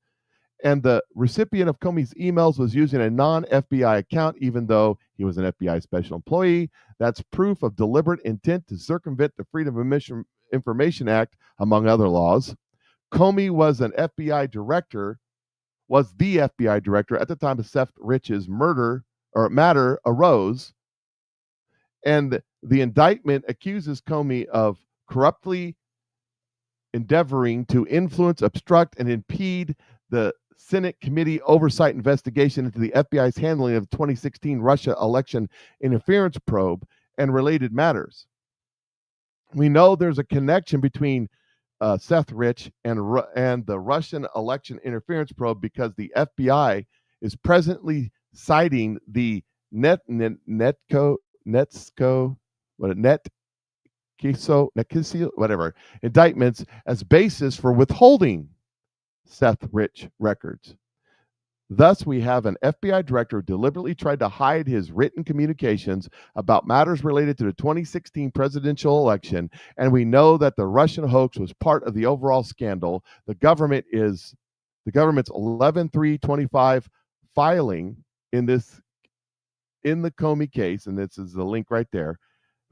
and the recipient of Comey's emails was using a non-FBI account, even though he was an FBI special employee. That's proof of deliberate intent to circumvent the Freedom of Information Act, among other laws. Comey was the FBI director at the time of Seth Rich's matter arose, and the indictment accuses Comey of corruptly endeavoring to influence, obstruct, and impede the Senate committee oversight investigation into the FBI's handling of the 2016 Russia election interference probe and related matters. We know there's a connection between Seth Rich and the Russian election interference probe because the FBI is presently citing the Netco indictments as basis for withholding Seth Rich records. Thus, we have an FBI director who deliberately tried to hide his written communications about matters related to the 2016 presidential election, and we know that the Russian hoax was part of the overall scandal. The government's 11/3/25 filing in the Comey case, and this is the link right there,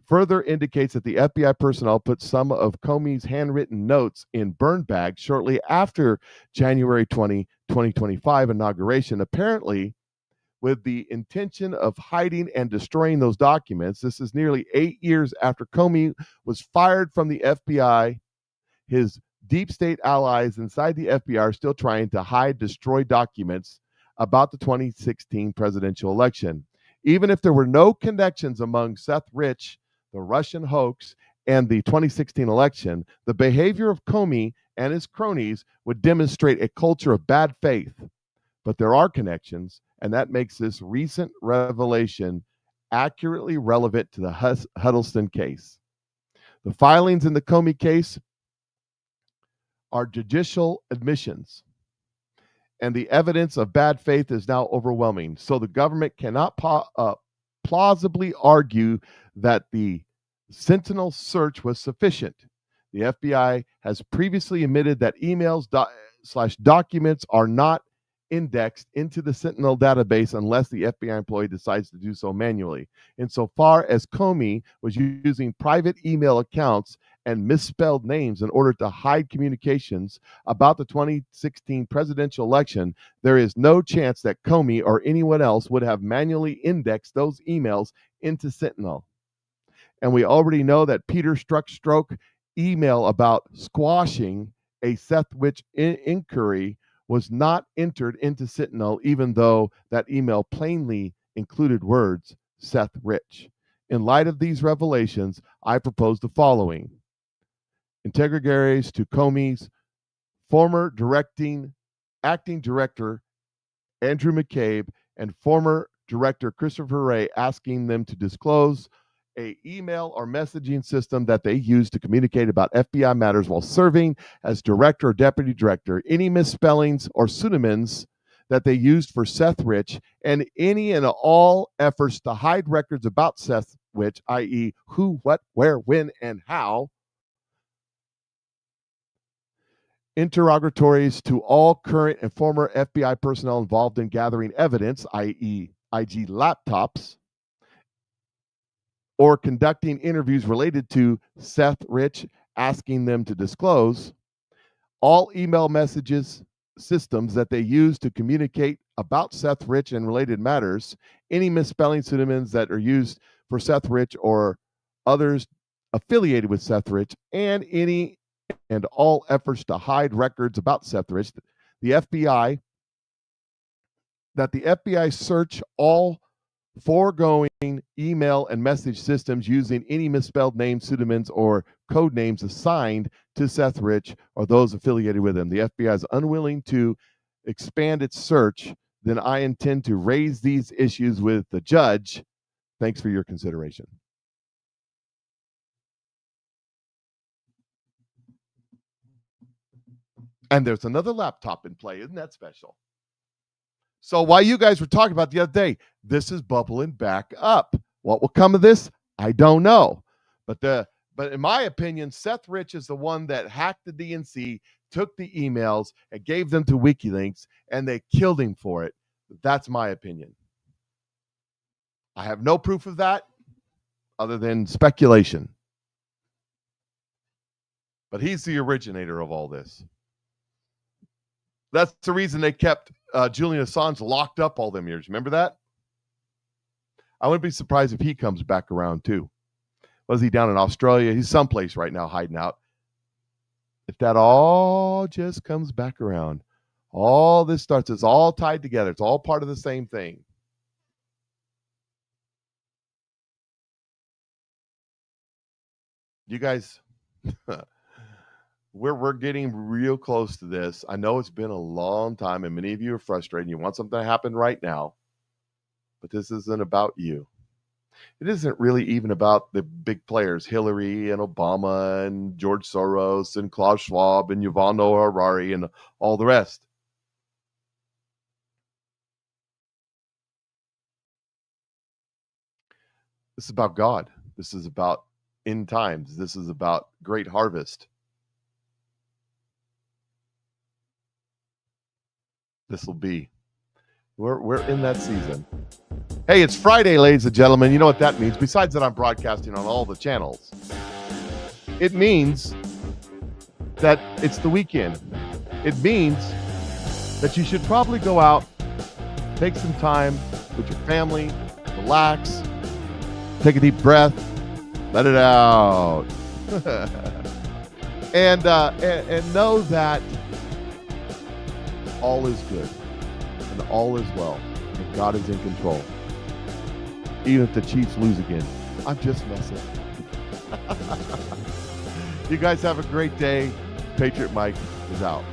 further indicates that the FBI personnel put some of Comey's handwritten notes in burn bags shortly after January 20, 2025 inauguration, apparently with the intention of hiding and destroying those documents. This is nearly 8 years after Comey was fired from the FBI. His deep state allies inside the FBI are still trying to hide, destroy documents about the 2016 presidential election. Even if there were no connections among Seth Rich, the Russian hoax, and the 2016 election, the behavior of Comey and his cronies would demonstrate a culture of bad faith. But there are connections, and that makes this recent revelation accurately relevant to the Huddleston case. The filings in the Comey case are judicial admissions, and the evidence of bad faith is now overwhelming. So the government cannot plausibly argue that the Sentinel search was sufficient. The FBI has previously admitted that emails / documents are not indexed into the Sentinel database unless the FBI employee decides to do so manually. Insofar as Comey was using private email accounts and misspelled names in order to hide communications about the 2016 presidential election, there is no chance that Comey or anyone else would have manually indexed those emails into Sentinel. And we already know that Peter Strzok email about squashing a Seth Rich inquiry was not entered into Sentinel, even though that email plainly included words Seth Rich. In light of these revelations, I propose the following. Interrogatories to Comey's former acting director Andrew McCabe and former director Christopher Wray, asking them to disclose a email or messaging system that they use to communicate about FBI matters while serving as director or deputy director, any misspellings or pseudonyms that they used for Seth Rich, and any and all efforts to hide records about Seth Rich, i.e., who, what, where, when, and how. Interrogatories to all current and former FBI personnel involved in gathering evidence, i.e., IG laptops, or conducting interviews related to Seth Rich, asking them to disclose. All email messages systems that they use to communicate about Seth Rich and related matters, any misspelling pseudonyms that are used for Seth Rich or others affiliated with Seth Rich, and any and all efforts to hide records about Seth Rich. The FBI search all foregoing email and message systems using any misspelled names, pseudonyms, or code names assigned to Seth Rich or those affiliated with him. The FBI is unwilling to expand its search. Then I intend to raise these issues with the judge. Thanks for your consideration. And there's another laptop in play. Isn't that special? So while you guys were talking about the other day, this is bubbling back up. What will come of this? I don't know. But in my opinion, Seth Rich is the one that hacked the DNC, took the emails, and gave them to WikiLeaks, and they killed him for it. That's my opinion. I have no proof of that other than speculation. But he's the originator of all this. That's the reason they kept Julian Assange locked up all them years. Remember that? I wouldn't be surprised if he comes back around too. Was he down in Australia? He's someplace right now hiding out. If that all just comes back around, all this starts, it's all tied together. It's all part of the same thing. You guys, we're getting real close to this. I know it's been a long time and many of you are frustrated. You want something to happen right now, but this isn't about you. It isn't really even about the big players, Hillary and Obama and George Soros and Klaus Schwab and Yuval Noah Harari and all the rest. This is about God. This is about end times. This is about great harvest. This will be. We're in that season. Hey, it's Friday, ladies and gentlemen. You know what that means? Besides that, I'm broadcasting on all the channels. It means that it's the weekend. It means that you should probably go out, take some time with your family, relax, take a deep breath, let it out, and know that all is good and all is well, and God is in control. Even if the Chiefs lose again, I'm just messing. You guys have a great day. Patriot Mike is out.